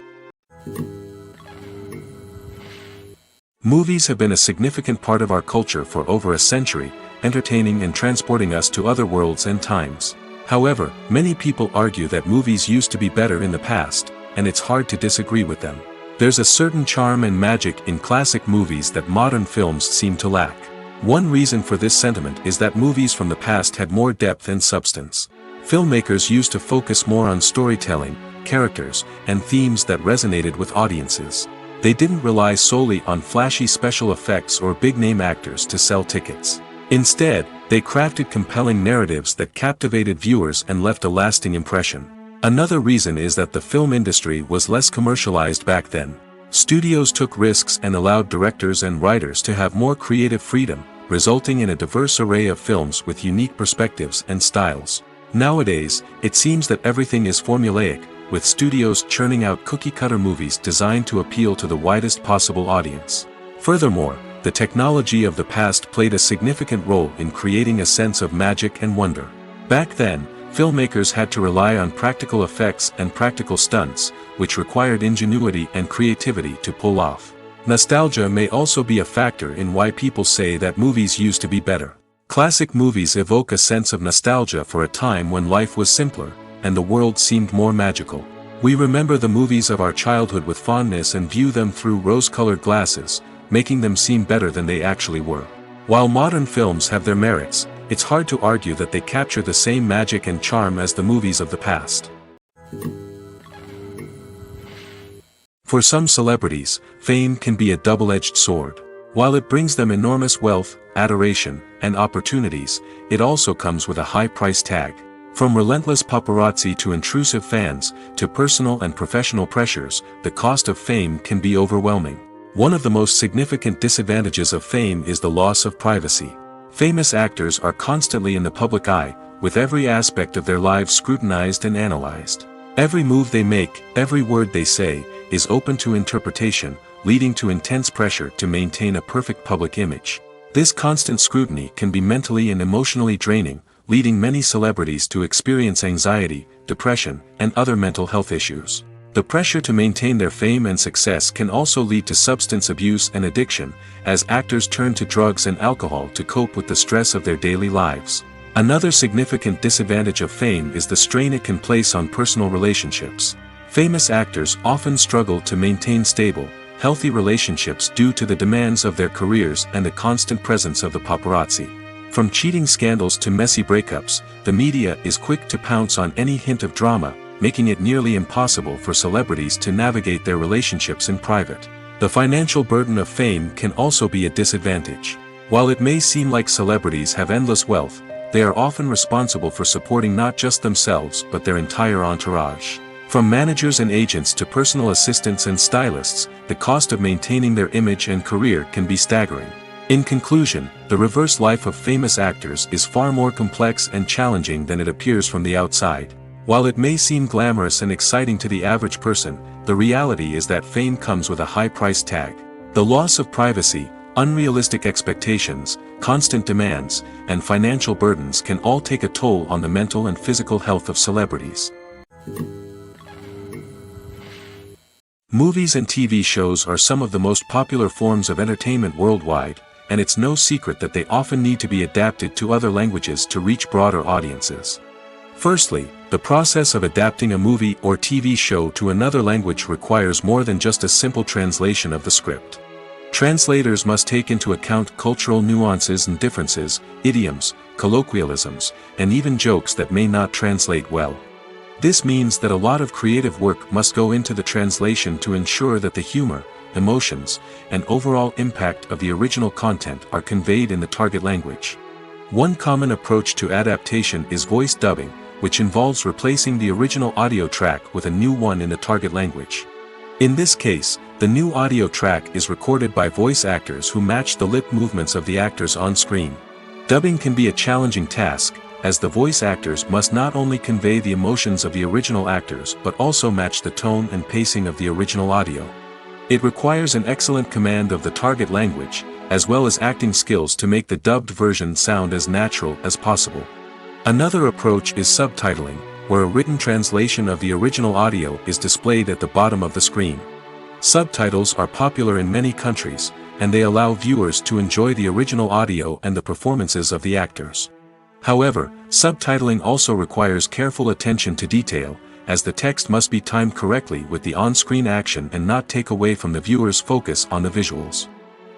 S1: Movies have been a significant part of our culture for over a century, entertaining and transporting us to other worlds and times. However, many people argue that movies used to be better in the past, and it's hard to disagree with them. There's a certain charm and magic in classic movies that modern films seem to lack. One reason for this sentiment is that movies from the past had more depth and substance. Filmmakers used to focus more on storytelling, characters, and themes that resonated with audiences. They didn't rely solely on flashy special effects or big-name actors to sell tickets. Instead, they crafted compelling narratives that captivated viewers and left a lasting impression. Another reason is that the film industry was less commercialized back then. Studios took risks and allowed directors and writers to have more creative freedom, resulting in a diverse array of films with unique perspectives and styles. Nowadays, it seems that everything is formulaic, with studios churning out cookie-cutter movies designed to appeal to the widest possible audience. Furthermore, the technology of the past played a significant role in creating a sense of magic and wonder. Back then, filmmakers had to rely on practical effects and practical stunts, which required ingenuity and creativity to pull off. Nostalgia may also be a factor in why people say that movies used to be better. Classic movies evoke a sense of nostalgia for a time when life was simpler, and the world seemed more magical. We remember the movies of our childhood with fondness and view them through rose-colored glasses, making them seem better than they actually were. While modern films have their merits, it's hard to argue that they capture the same magic and charm as the movies of the past. For some celebrities, fame can be a double-edged sword. While it brings them enormous wealth, adoration, and opportunities, it also comes with a high price tag. From relentless paparazzi to intrusive fans, to personal and professional pressures, the cost of fame can be overwhelming. One of the most significant disadvantages of fame is the loss of privacy. Famous actors are constantly in the public eye, with every aspect of their lives scrutinized and analyzed. Every move they make, every word they say, is open to interpretation, leading to intense pressure to maintain a perfect public image. This constant scrutiny can be mentally and emotionally draining, leading many celebrities to experience anxiety, depression, and other mental health issues. The pressure to maintain their fame and success can also lead to substance abuse and addiction, as actors turn to drugs and alcohol to cope with the stress of their daily lives. Another significant disadvantage of fame is the strain it can place on personal relationships. Famous actors often struggle to maintain stable, healthy relationships due to the demands of their careers and the constant presence of the paparazzi. From cheating scandals to messy breakups, the media is quick to pounce on any hint of drama, making it nearly impossible for celebrities to navigate their relationships in private. The financial burden of fame can also be a disadvantage. While it may seem like celebrities have endless wealth, they are often responsible for supporting not just themselves but their entire entourage. From managers and agents to personal assistants and stylists, the cost of maintaining their image and career can be staggering. In conclusion, the reverse life of famous actors is far more complex and challenging than it appears from the outside. While it may seem glamorous and exciting to the average person, the reality is that fame comes with a high price tag. The loss of privacy, unrealistic expectations, constant demands, and financial burdens can all take a toll on the mental and physical health of celebrities. Movies and TV shows are some of the most popular forms of entertainment worldwide, and it's no secret that they often need to be adapted to other languages to reach broader audiences. Firstly, the process of adapting a movie or TV show to another language requires more than just a simple translation of the script. Translators must take into account cultural nuances and differences, idioms, colloquialisms, and even jokes that may not translate well. This means that a lot of creative work must go into the translation to ensure that the humor, emotions, and overall impact of the original content are conveyed in the target language. One common approach to adaptation is voice dubbing, which involves replacing the original audio track with a new one in the target language. In this case, the new audio track is recorded by voice actors who match the lip movements of the actors on screen. Dubbing can be a challenging task, as the voice actors must not only convey the emotions of the original actors but also match the tone and pacing of the original audio. It requires an excellent command of the target language, as well as acting skills to make the dubbed version sound as natural as possible. Another approach is subtitling, where a written translation of the original audio is displayed at the bottom of the screen. Subtitles are popular in many countries, and they allow viewers to enjoy the original audio and the performances of the actors. However, subtitling also requires careful attention to detail, as the text must be timed correctly with the on-screen action and not take away from the viewer's focus on the visuals.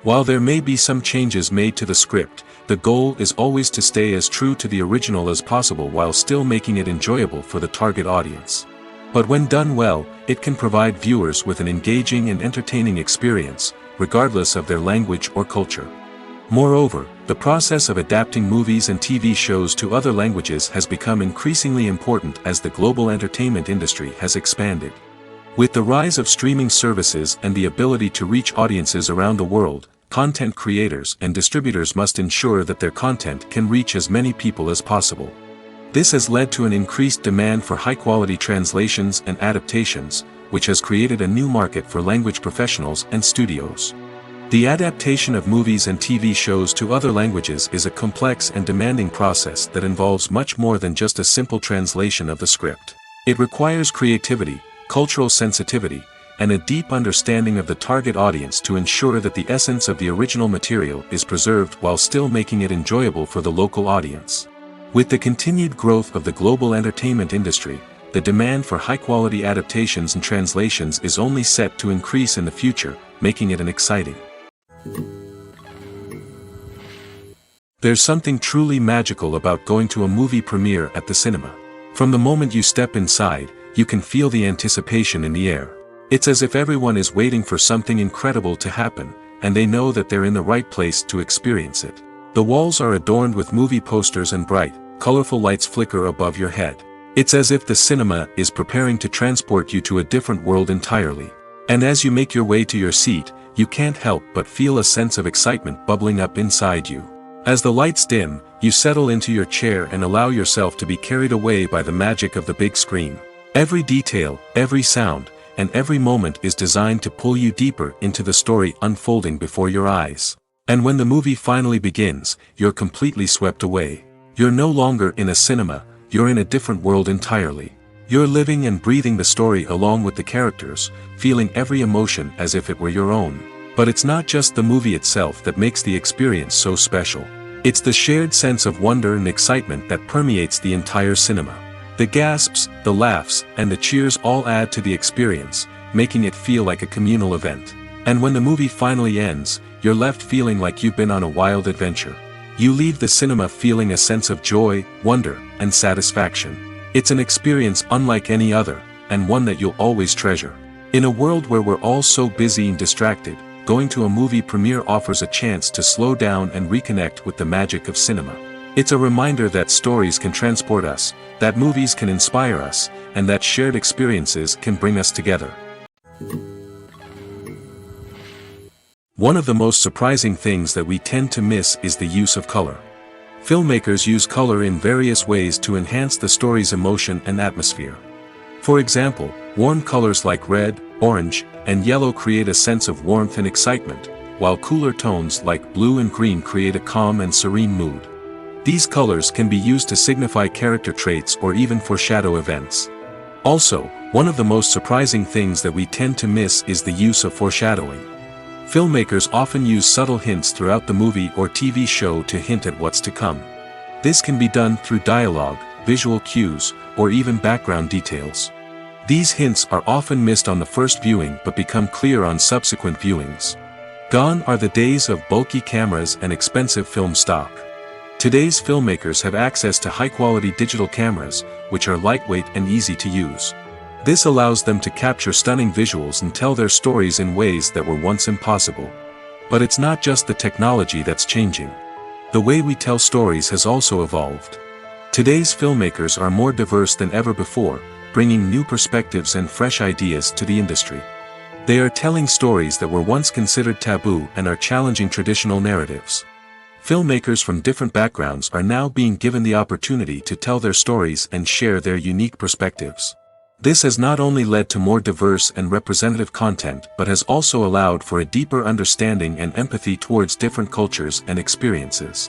S1: While there may be some changes made to the script, the goal is always to stay as true to the original as possible while still making it enjoyable for the target audience. But when done well, it can provide viewers with an engaging and entertaining experience, regardless of their language or culture. Moreover, the process of adapting movies and TV shows to other languages has become increasingly important as the global entertainment industry has expanded. With the rise of streaming services and the ability to reach audiences around the world, content creators and distributors must ensure that their content can reach as many people as possible. This has led to an increased demand for high-quality translations and adaptations, which has created a new market for language professionals and studios. The adaptation of movies and TV shows to other languages is a complex and demanding process that involves much more than just a simple translation of the script. It requires creativity, cultural sensitivity, and a deep understanding of the target audience to ensure that the essence of the original material is preserved while still making it enjoyable for the local audience. With the continued growth of the global entertainment industry, the demand for high-quality adaptations and translations is only set to increase in the future, making it exciting. There's something truly magical about going to a movie premiere at the cinema. From the moment you step inside, you can feel the anticipation in the air. It's as if everyone is waiting for something incredible to happen, and they know that they're in the right place to experience it. The walls are adorned with movie posters and bright, colorful lights flicker above your head. It's as if the cinema is preparing to transport you to a different world entirely. And as you make your way to your seat, you can't help but feel a sense of excitement bubbling up inside you. As the lights dim, you settle into your chair and allow yourself to be carried away by the magic of the big screen. Every detail, every sound, and every moment is designed to pull you deeper into the story unfolding before your eyes. And when the movie finally begins, you're completely swept away. You're no longer in a cinema, you're in a different world entirely. You're living and breathing the story along with the characters, feeling every emotion as if it were your own. But it's not just the movie itself that makes the experience so special. It's the shared sense of wonder and excitement that permeates the entire cinema. The gasps, the laughs, and the cheers all add to the experience, making it feel like a communal event. And when the movie finally ends, you're left feeling like you've been on a wild adventure. You leave the cinema feeling a sense of joy, wonder, and satisfaction. It's an experience unlike any other, and one that you'll always treasure. In a world where we're all so busy and distracted, going to a movie premiere offers a chance to slow down and reconnect with the magic of cinema. It's a reminder that stories can transport us, that movies can inspire us, and that shared experiences can bring us together. One of the most surprising things that we tend to miss is the use of color. Filmmakers use color in various ways to enhance the story's emotion and atmosphere. For example, warm colors like red, orange, and yellow create a sense of warmth and excitement, while cooler tones like blue and green create a calm and serene mood. These colors can be used to signify character traits or even foreshadow events. Also, one of the most surprising things that we tend to miss is the use of foreshadowing. Filmmakers often use subtle hints throughout the movie or TV show to hint at what's to come. This can be done through dialogue, visual cues, or even background details. These hints are often missed on the first viewing but become clear on subsequent viewings. Gone are the days of bulky cameras and expensive film stock. Today's filmmakers have access to high-quality digital cameras, which are lightweight and easy to use. This allows them to capture stunning visuals and tell their stories in ways that were once impossible. But it's not just the technology that's changing. The way we tell stories has also evolved. Today's filmmakers are more diverse than ever before, bringing new perspectives and fresh ideas to the industry. They are telling stories that were once considered taboo and are challenging traditional narratives. Filmmakers from different backgrounds are now being given the opportunity to tell their stories and share their unique perspectives. This has not only led to more diverse and representative content but has also allowed for a deeper understanding and empathy towards different cultures and experiences.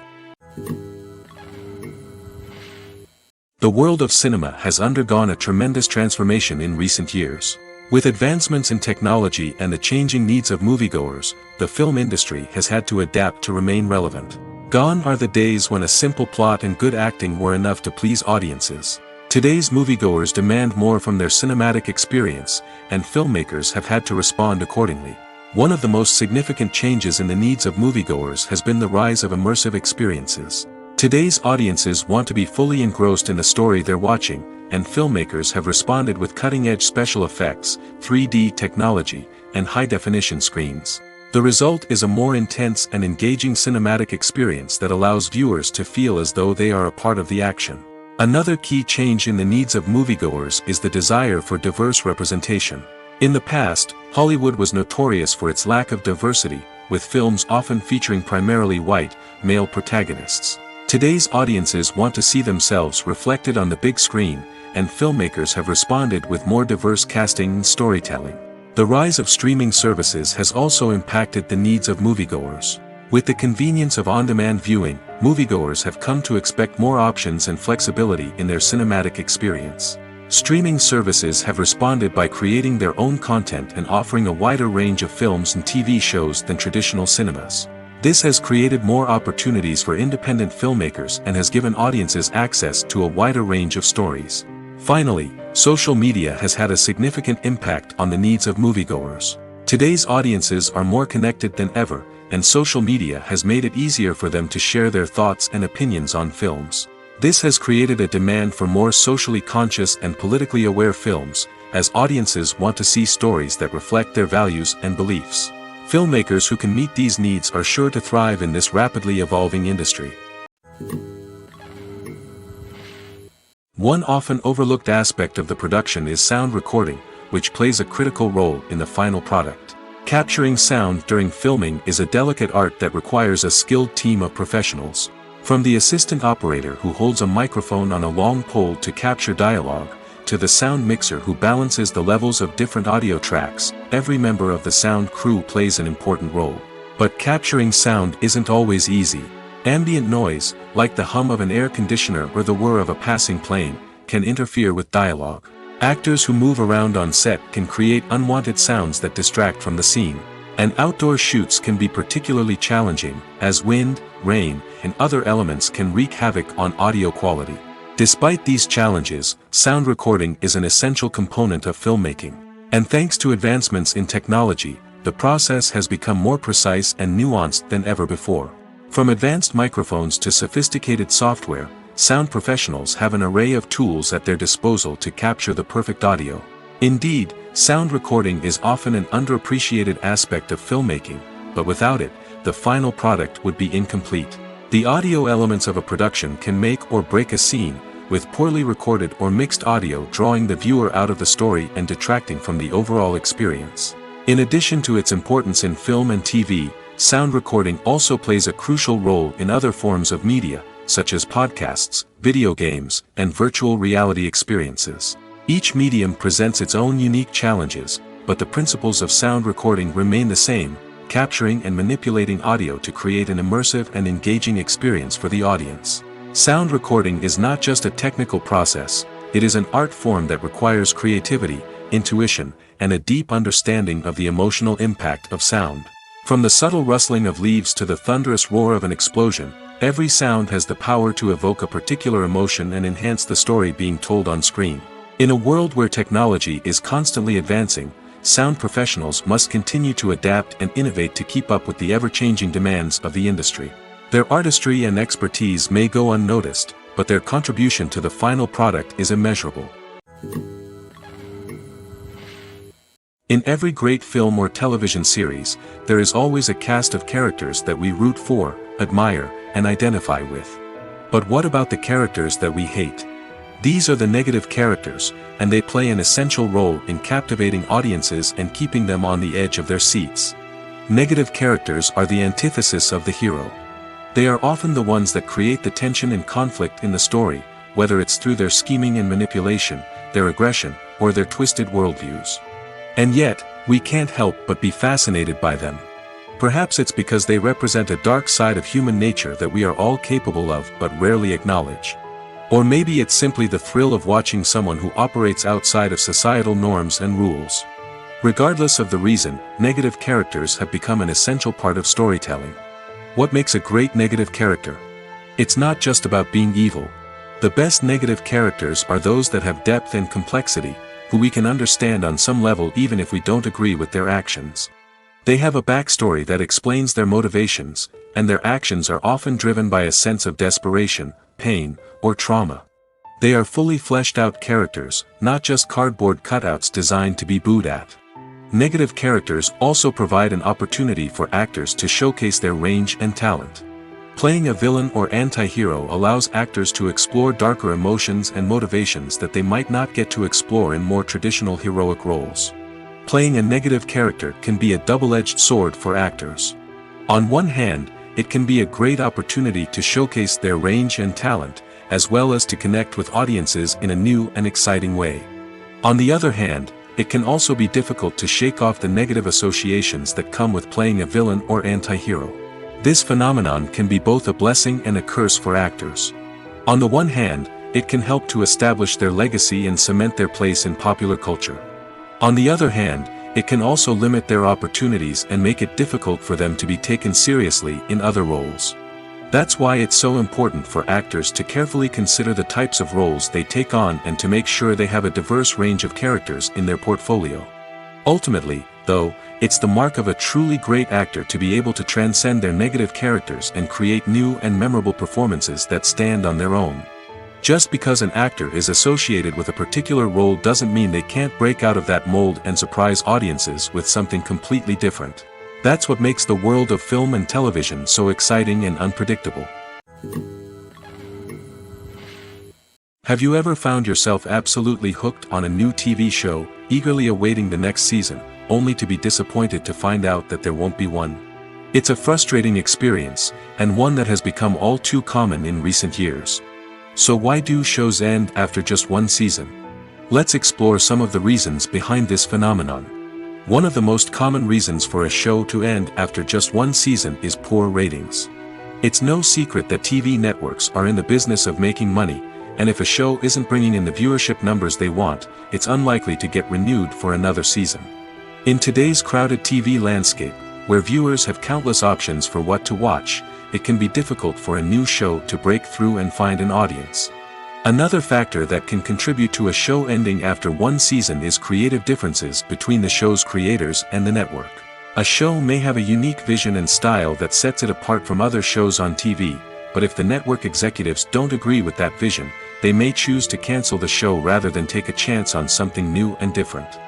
S1: The world of cinema has undergone a tremendous transformation in recent years. With advancements in technology and the changing needs of moviegoers, the film industry has had to adapt to remain relevant. Gone are the days when a simple plot and good acting were enough to please audiences. Today's moviegoers demand more from their cinematic experience, and filmmakers have had to respond accordingly. One of the most significant changes in the needs of moviegoers has been the rise of immersive experiences. Today's audiences want to be fully engrossed in the story they're watching, and filmmakers have responded with cutting-edge special effects, 3D technology, and high-definition screens. The result is a more intense and engaging cinematic experience that allows viewers to feel as though they are a part of the action. Another key change in the needs of moviegoers is the desire for diverse representation. In the past, Hollywood was notorious for its lack of diversity, with films often featuring primarily white, male protagonists. Today's audiences want to see themselves reflected on the big screen, and filmmakers have responded with more diverse casting and storytelling. The rise of streaming services has also impacted the needs of moviegoers. With the convenience of on-demand viewing, moviegoers have come to expect more options and flexibility in their cinematic experience. Streaming services have responded by creating their own content and offering a wider range of films and TV shows than traditional cinemas. This has created more opportunities for independent filmmakers and has given audiences access to a wider range of stories. Finally, social media has had a significant impact on the needs of moviegoers. Today's audiences are more connected than ever, and social media has made it easier for them to share their thoughts and opinions on films. This has created a demand for more socially conscious and politically aware films, as audiences want to see stories that reflect their values and beliefs. Filmmakers who can meet these needs are sure to thrive in this rapidly evolving industry. One often overlooked aspect of the production is sound recording, which plays a critical role in the final product. Capturing sound during filming is a delicate art that requires a skilled team of professionals. From the assistant operator who holds a microphone on a long pole to capture dialogue, to the sound mixer who balances the levels of different audio tracks, every member of the sound crew plays an important role. But capturing sound isn't always easy. Ambient noise, like the hum of an air conditioner or the whir of a passing plane, can interfere with dialogue. Actors who move around on set can create unwanted sounds that distract from the scene. And outdoor shoots can be particularly challenging, as wind, rain, and other elements can wreak havoc on audio quality. Despite these challenges, sound recording is an essential component of filmmaking. And thanks to advancements in technology, the process has become more precise and nuanced than ever before. From advanced microphones to sophisticated software, sound professionals have an array of tools at their disposal to capture the perfect audio. Indeed, sound recording is often an underappreciated aspect of filmmaking, but without it, the final product would be incomplete. The audio elements of a production can make or break a scene, with poorly recorded or mixed audio drawing the viewer out of the story and detracting from the overall experience. In addition to its importance in film and TV, sound recording also plays a crucial role in other forms of media, such as podcasts, video games, and virtual reality experiences. Each medium presents its own unique challenges, but the principles of sound recording remain the same, capturing and manipulating audio to create an immersive and engaging experience for the audience. Sound recording is not just a technical process, it is an art form that requires creativity, intuition, and a deep understanding of the emotional impact of sound. From the subtle rustling of leaves to the thunderous roar of an explosion, every sound has the power to evoke a particular emotion and enhance the story being told on screen. In a world where technology is constantly advancing, sound professionals must continue to adapt and innovate to keep up with the ever-changing demands of the industry. Their artistry and expertise may go unnoticed, but their contribution to the final product is immeasurable. In every great film or television series, there is always a cast of characters that we root for, admire, and identify with. But what about the characters that we hate? These are the negative characters, and they play an essential role in captivating audiences and keeping them on the edge of their seats. Negative characters are the antithesis of the hero. They are often the ones that create the tension and conflict in the story, whether it's through their scheming and manipulation, their aggression, or their twisted worldviews. And yet, we can't help but be fascinated by them. Perhaps it's because they represent a dark side of human nature that we are all capable of but rarely acknowledge. Or maybe it's simply the thrill of watching someone who operates outside of societal norms and rules. Regardless of the reason, negative characters have become an essential part of storytelling. What makes a great negative character? It's not just about being evil. The best negative characters are those that have depth and complexity, who we can understand on some level even if we don't agree with their actions. They have a backstory that explains their motivations, and their actions are often driven by a sense of desperation, pain, or trauma. They are fully fleshed out characters, not just cardboard cutouts designed to be booed at. Negative characters also provide an opportunity for actors to showcase their range and talent. Playing a villain or anti-hero allows actors to explore darker emotions and motivations that they might not get to explore in more traditional heroic roles. Playing a negative character can be a double-edged sword for actors. On one hand, it can be a great opportunity to showcase their range and talent, as well as to connect with audiences in a new and exciting way. On the other hand, it can also be difficult to shake off the negative associations that come with playing a villain or anti-hero. This phenomenon can be both a blessing and a curse for actors. On the one hand, it can help to establish their legacy and cement their place in popular culture. On the other hand, it can also limit their opportunities and make it difficult for them to be taken seriously in other roles. That's why it's so important for actors to carefully consider the types of roles they take on and to make sure they have a diverse range of characters in their portfolio. Ultimately, though, it's the mark of a truly great actor to be able to transcend their negative characters and create new and memorable performances that stand on their own. Just because an actor is associated with a particular role doesn't mean they can't break out of that mold and surprise audiences with something completely different. That's what makes the world of film and television so exciting and unpredictable. Have you ever found yourself absolutely hooked on a new TV show, eagerly awaiting the next season, only to be disappointed to find out that there won't be one? It's a frustrating experience, and one that has become all too common in recent years. So why do shows end after just one season? Let's explore some of the reasons behind this phenomenon. One of the most common reasons for a show to end after just one season is poor ratings. It's no secret that TV networks are in the business of making money, and if a show isn't bringing in the viewership numbers they want, it's unlikely to get renewed for another season. In today's crowded TV landscape, where viewers have countless options for what to watch, it can be difficult for a new show to break through and find an audience. Another factor that can contribute to a show ending after one season is creative differences between the show's creators and the network. A show may have a unique vision and style that sets it apart from other shows on TV, but if the network executives don't agree with that vision, they may choose to cancel the show rather than take a chance on something new and different.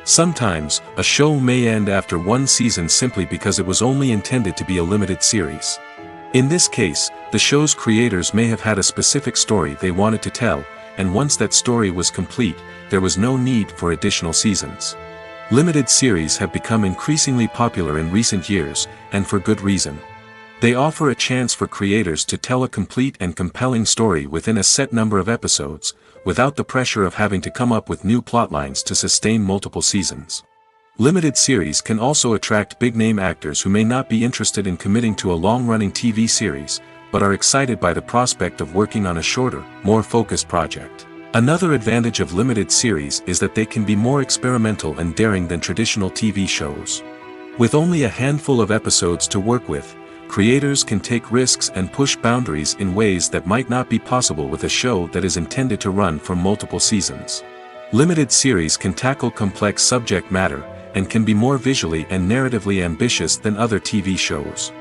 S1: Sometimes, a show may end after one season simply because it was only intended to be a limited series. In this case, the show's creators may have had a specific story they wanted to tell, and once that story was complete, there was no need for additional seasons. Limited series have become increasingly popular in recent years, and for good reason. They offer a chance for creators to tell a complete and compelling story within a set number of episodes, without the pressure of having to come up with new plotlines to sustain multiple seasons. Limited series can also attract big-name actors who may not be interested in committing to a long-running TV series, but are excited by the prospect of working on a shorter, more focused project. Another advantage of limited series is that they can be more experimental and daring than traditional TV shows. With only a handful of episodes to work with, creators can take risks and push boundaries in ways that might not be possible with a show that is intended to run for multiple seasons. Limited series can tackle complex subject matter, and can be more visually and narratively ambitious than other TV shows.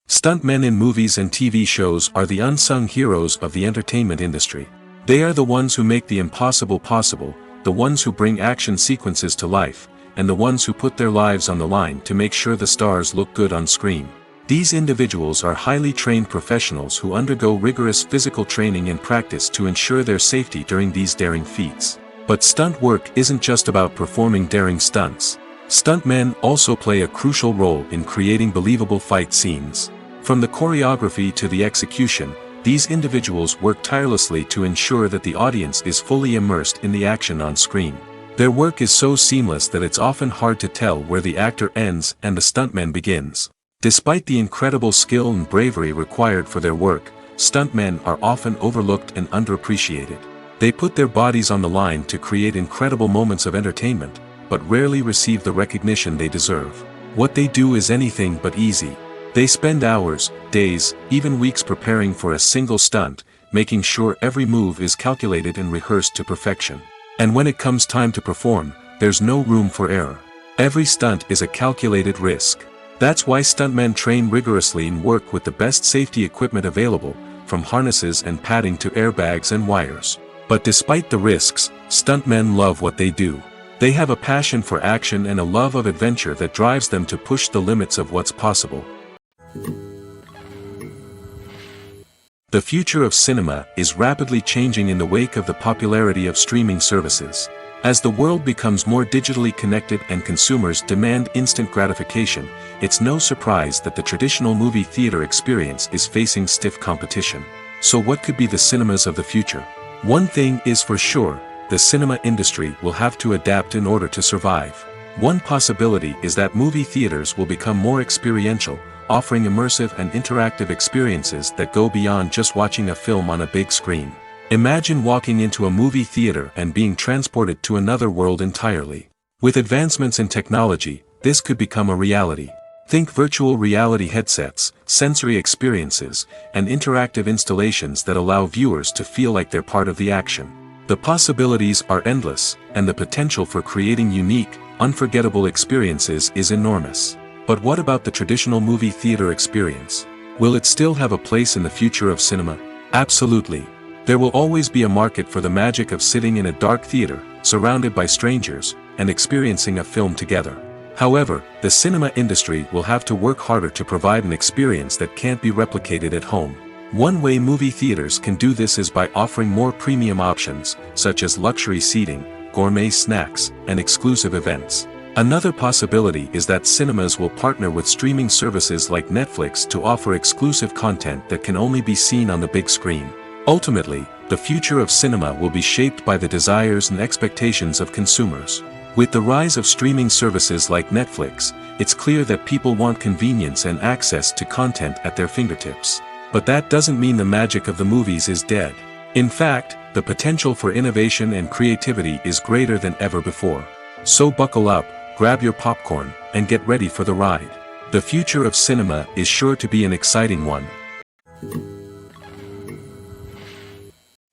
S1: Stuntmen in movies and TV shows are the unsung heroes of the entertainment industry. They are the ones who make the impossible possible, the ones who bring action sequences to life, and the ones who put their lives on the line to make sure the stars look good on screen. These individuals are highly trained professionals who undergo rigorous physical training and practice to ensure their safety during these daring feats. But stunt work isn't just about performing daring stunts. Stuntmen also play a crucial role in creating believable fight scenes. From the choreography to the execution, these individuals work tirelessly to ensure that the audience is fully immersed in the action on screen. Their work is so seamless that it's often hard to tell where the actor ends and the stuntman begins. Despite the incredible skill and bravery required for their work, stuntmen are often overlooked and underappreciated. They put their bodies on the line to create incredible moments of entertainment, but rarely receive the recognition they deserve. What they do is anything but easy. They spend hours, days, even weeks preparing for a single stunt, making sure every move is calculated and rehearsed to perfection. And when it comes time to perform, there's no room for error. Every stunt is a calculated risk. That's why stuntmen train rigorously and work with the best safety equipment available, from harnesses and padding to airbags and wires. But despite the risks, stuntmen love what they do. They have a passion for action and a love of adventure that drives them to push the limits of what's possible. The future of cinema is rapidly changing in the wake of the popularity of streaming services. As the world becomes more digitally connected and consumers demand instant gratification, it's no surprise that the traditional movie theater experience is facing stiff competition. So what could be the cinemas of the future? One thing is for sure, the cinema industry will have to adapt in order to survive. One possibility is that movie theaters will become more experiential, offering immersive and interactive experiences that go beyond just watching a film on a big screen. Imagine walking into a movie theater and being transported to another world entirely. With advancements in technology, this could become a reality. Think virtual reality headsets, sensory experiences, and interactive installations that allow viewers to feel like they're part of the action. The possibilities are endless, and the potential for creating unique, unforgettable experiences is enormous. But what about the traditional movie theater experience? Will it still have a place in the future of cinema? Absolutely. There will always be a market for the magic of sitting in a dark theater, surrounded by strangers, and experiencing a film together. However, the cinema industry will have to work harder to provide an experience that can't be replicated at home. One way movie theaters can do this is by offering more premium options, such as luxury seating, gourmet snacks, and exclusive events. Another possibility is that cinemas will partner with streaming services like Netflix to offer exclusive content that can only be seen on the big screen. Ultimately, the future of cinema will be shaped by the desires and expectations of consumers. With the rise of streaming services like Netflix, it's clear that people want convenience and access to content at their fingertips. But that doesn't mean the magic of the movies is dead. In fact, the potential for innovation and creativity is greater than ever before. So buckle up, grab your popcorn, and get ready for the ride. The future of cinema is sure to be an exciting one.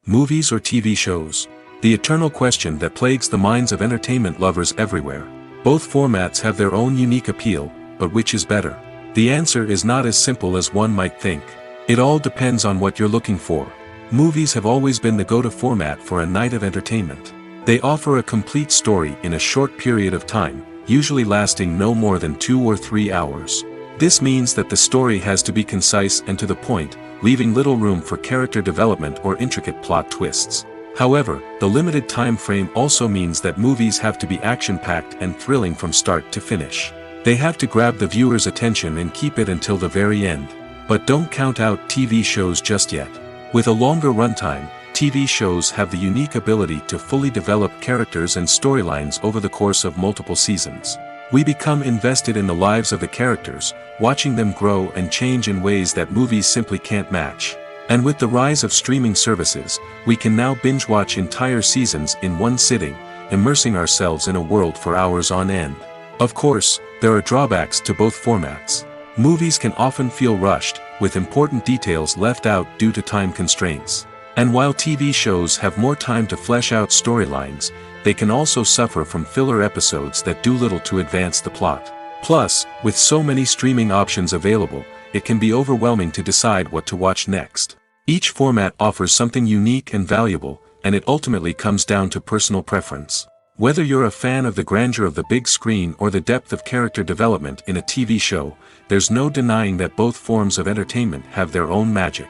S1: Movies or TV shows? The eternal question that plagues the minds of entertainment lovers everywhere. Both formats have their own unique appeal, but which is better? The answer is not as simple as one might think. It all depends on what you're looking for. Movies have always been the go-to format for a night of entertainment. They offer a complete story in a short period of time, usually lasting no more than 2 or 3 hours. This means that the story has to be concise and to the point, leaving little room for character development or intricate plot twists. However, the limited time frame also means that movies have to be action-packed and thrilling from start to finish. They have to grab the viewer's attention and keep it until the very end. But don't count out TV shows just yet. With a longer runtime, TV shows have the unique ability to fully develop characters and storylines over the course of multiple seasons. We become invested in the lives of the characters, watching them grow and change in ways that movies simply can't match. And with the rise of streaming services, we can now binge-watch entire seasons in one sitting, immersing ourselves in a world for hours on end. Of course, there are drawbacks to both formats. Movies can often feel rushed, with important details left out due to time constraints. And while TV shows have more time to flesh out storylines, they can also suffer from filler episodes that do little to advance the plot. Plus, with so many streaming options available, it can be overwhelming to decide what to watch next. Each format offers something unique and valuable, and it ultimately comes down to personal preference. Whether you're a fan of the grandeur of the big screen or the depth of character development in a TV show, there's no denying that both forms of entertainment have their own magic.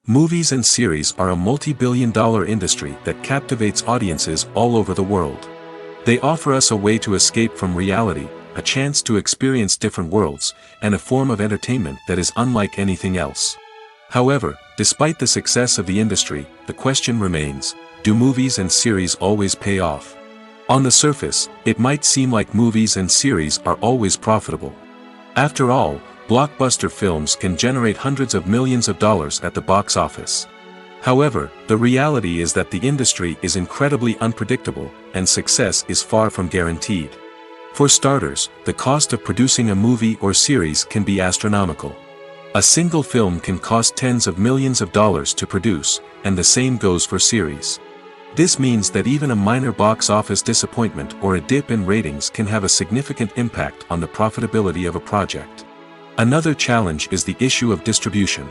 S1: Movies and series are a multi-billion-dollar industry that captivates audiences all over the world. They offer us a way to escape from reality, a chance to experience different worlds, and a form of entertainment that is unlike anything else. However, despite the success of the industry, the question remains, do movies and series always pay off? On the surface, it might seem like movies and series are always profitable. After all, blockbuster films can generate hundreds of millions of dollars at the box office. However, the reality is that the industry is incredibly unpredictable, and success is far from guaranteed. For starters, the cost of producing a movie or series can be astronomical. A single film can cost tens of millions of dollars to produce, and the same goes for series. This means that even a minor box office disappointment or a dip in ratings can have a significant impact on the profitability of a project. Another challenge is the issue of distribution.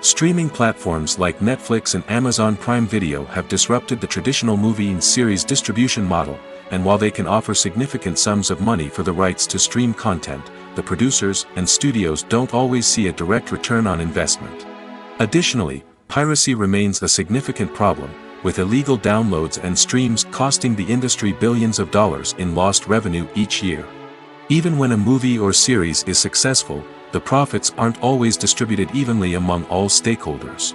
S1: Streaming platforms like Netflix and Amazon Prime Video have disrupted the traditional movie and series distribution model, and while they can offer significant sums of money for the rights to stream content, the producers and studios don't always see a direct return on investment. Additionally, piracy remains a significant problem, with illegal downloads and streams costing the industry billions of dollars in lost revenue each year. Even when a movie or series is successful, the profits aren't always distributed evenly among all stakeholders.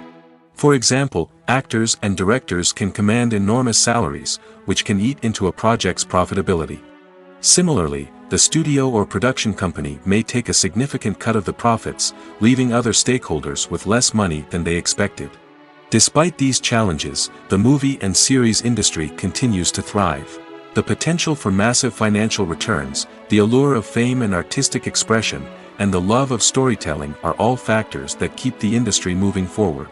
S1: For example, actors and directors can command enormous salaries, which can eat into a project's profitability. Similarly, the studio or production company may take a significant cut of the profits, leaving other stakeholders with less money than they expected. Despite these challenges, the movie and series industry continues to thrive. The potential for massive financial returns, the allure of fame and artistic expression, and the love of storytelling are all factors that keep the industry moving forward.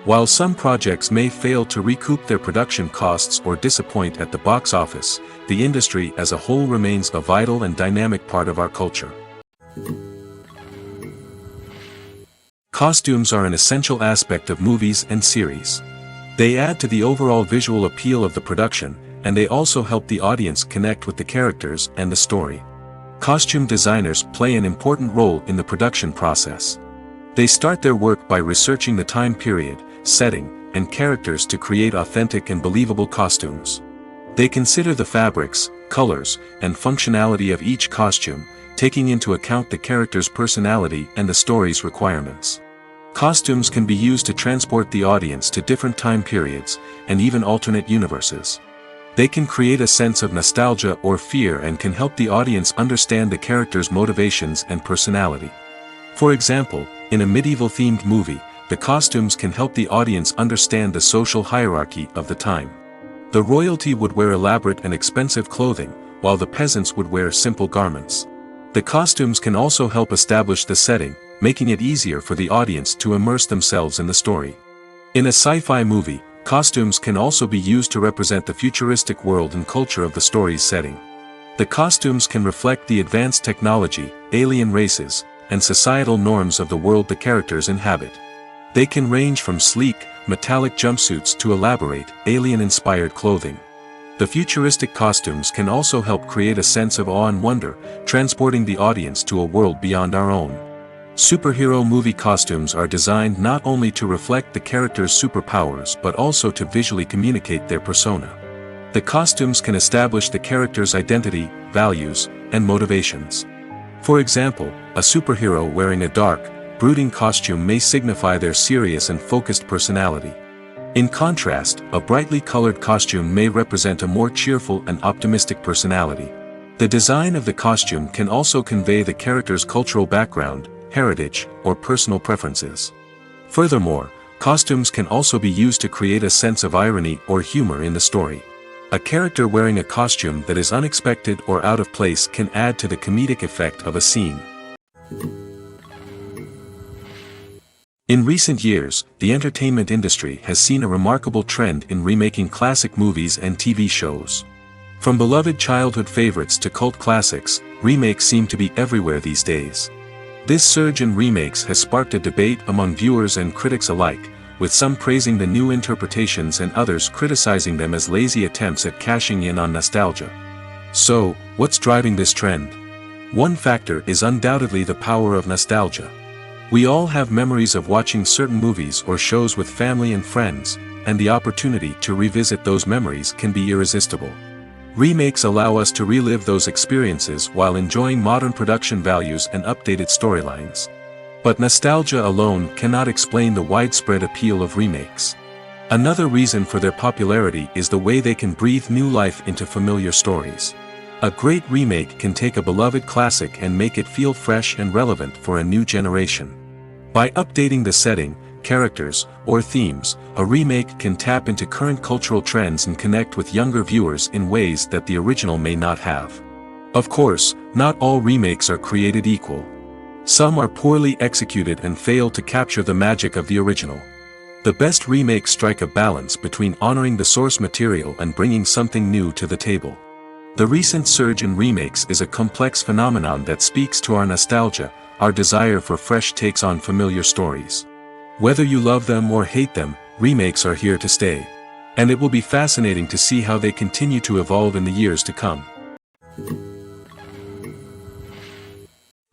S1: While some projects may fail to recoup their production costs or disappoint at the box office, the industry as a whole remains a vital and dynamic part of our culture. Costumes are an essential aspect of movies and series. They add to the overall visual appeal of the production, and they also help the audience connect with the characters and the story. Costume designers play an important role in the production process. They start their work by researching the time period, setting, and characters to create authentic and believable costumes. They consider the fabrics, colors, and functionality of each costume, taking into account the character's personality and the story's requirements. Costumes can be used to transport the audience to different time periods, and even alternate universes. They can create a sense of nostalgia or fear and can help the audience understand the character's motivations and personality. For example, in a medieval-themed movie, the costumes can help the audience understand the social hierarchy of the time. The royalty would wear elaborate and expensive clothing, while the peasants would wear simple garments. The costumes can also help establish the setting, making it easier for the audience to immerse themselves in the story. In a sci-fi movie, costumes can also be used to represent the futuristic world and culture of the story's setting. The costumes can reflect the advanced technology, alien races, and societal norms of the world the characters inhabit. They can range from sleek, metallic jumpsuits to elaborate, alien-inspired clothing. The futuristic costumes can also help create a sense of awe and wonder, transporting the audience to a world beyond our own. Superhero movie costumes are designed not only to reflect the character's superpowers but also to visually communicate their persona. The costumes can establish the character's identity, values, and motivations. For example, a superhero wearing a dark, brooding costume may signify their serious and focused personality. In contrast, a brightly colored costume may represent a more cheerful and optimistic personality. The design of the costume can also convey the character's cultural background, heritage, or personal preferences. Furthermore, costumes can also be used to create a sense of irony or humor in the story. A character wearing a costume that is unexpected or out of place can add to the comedic effect of a scene. In recent years, the entertainment industry has seen a remarkable trend in remaking classic movies and TV shows. From beloved childhood favorites to cult classics, remakes seem to be everywhere these days. This surge in remakes has sparked a debate among viewers and critics alike, with some praising the new interpretations and others criticizing them as lazy attempts at cashing in on nostalgia. So, what's driving this trend? One factor is undoubtedly the power of nostalgia. We all have memories of watching certain movies or shows with family and friends, and the opportunity to revisit those memories can be irresistible. Remakes allow us to relive those experiences while enjoying modern production values and updated storylines. But nostalgia alone cannot explain the widespread appeal of remakes. Another reason for their popularity is the way they can breathe new life into familiar stories. A great remake can take a beloved classic and make it feel fresh and relevant for a new generation. By updating the setting, characters, or themes, a remake can tap into current cultural trends and connect with younger viewers in ways that the original may not have. Of course, not all remakes are created equal. Some are poorly executed and fail to capture the magic of the original. The best remakes strike a balance between honoring the source material and bringing something new to the table. The recent surge in remakes is a complex phenomenon that speaks to our nostalgia, our desire for fresh takes on familiar stories. Whether you love them or hate them, remakes are here to stay. And it will be fascinating to see how they continue to evolve in the years to come.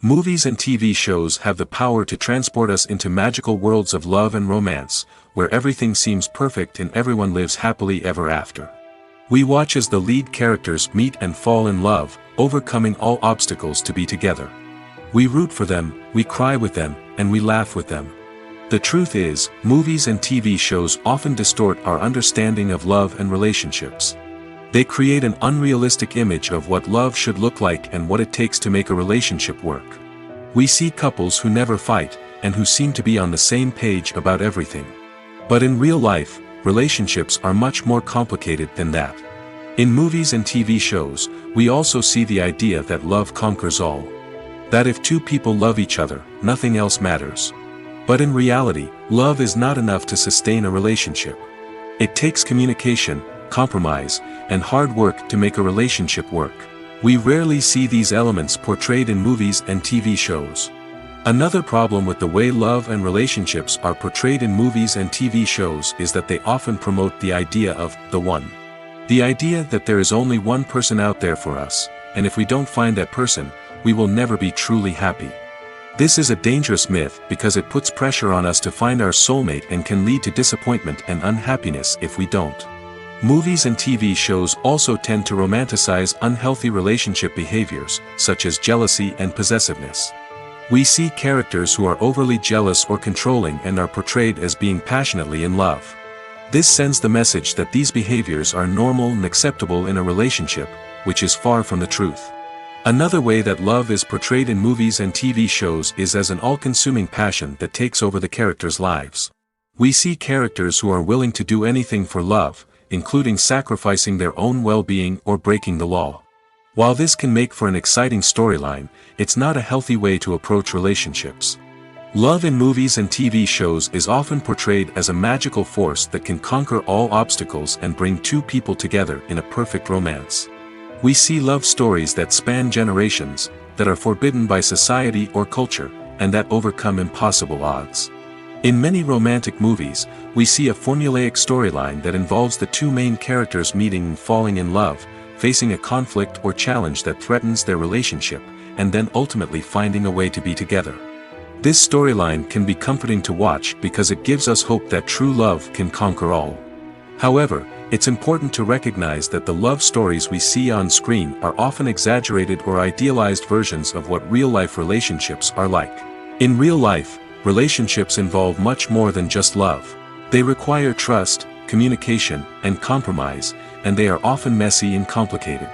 S1: Movies and TV shows have the power to transport us into magical worlds of love and romance, where everything seems perfect and everyone lives happily ever after. We watch as the lead characters meet and fall in love, overcoming all obstacles to be together. We root for them, we cry with them, and we laugh with them. The truth is, movies and TV shows often distort our understanding of love and relationships. They create an unrealistic image of what love should look like and what it takes to make a relationship work. We see couples who never fight, and who seem to be on the same page about everything. But in real life, relationships are much more complicated than that. In movies and TV shows, we also see the idea that love conquers all. That if two people love each other, nothing else matters. But in reality, love is not enough to sustain a relationship. It takes communication, compromise, and hard work to make a relationship work. We rarely see these elements portrayed in movies and TV shows. Another problem with the way love and relationships are portrayed in movies and TV shows is that they often promote the idea of the one. The idea that there is only one person out there for us, and if we don't find that person, we will never be truly happy. This is a dangerous myth because it puts pressure on us to find our soulmate and can lead to disappointment and unhappiness if we don't. Movies and TV shows also tend to romanticize unhealthy relationship behaviors, such as jealousy and possessiveness. We see characters who are overly jealous or controlling and are portrayed as being passionately in love. This sends the message that these behaviors are normal and acceptable in a relationship, which is far from the truth. Another way that love is portrayed in movies and TV shows is as an all-consuming passion that takes over the characters' lives. We see characters who are willing to do anything for love, including sacrificing their own well-being or breaking the law. While this can make for an exciting storyline, it's not a healthy way to approach relationships. Love in movies and TV shows is often portrayed as a magical force that can conquer all obstacles and bring two people together in a perfect romance. We see love stories that span generations, that are forbidden by society or culture, and that overcome impossible odds. In many romantic movies, we see a formulaic storyline that involves the two main characters meeting and falling in love, facing a conflict or challenge that threatens their relationship, and then ultimately finding a way to be together. This storyline can be comforting to watch because it gives us hope that true love can conquer all. However, it's important to recognize that the love stories we see on screen are often exaggerated or idealized versions of what real-life relationships are like. In real life, relationships involve much more than just love. They require trust, communication, and compromise, and they are often messy and complicated.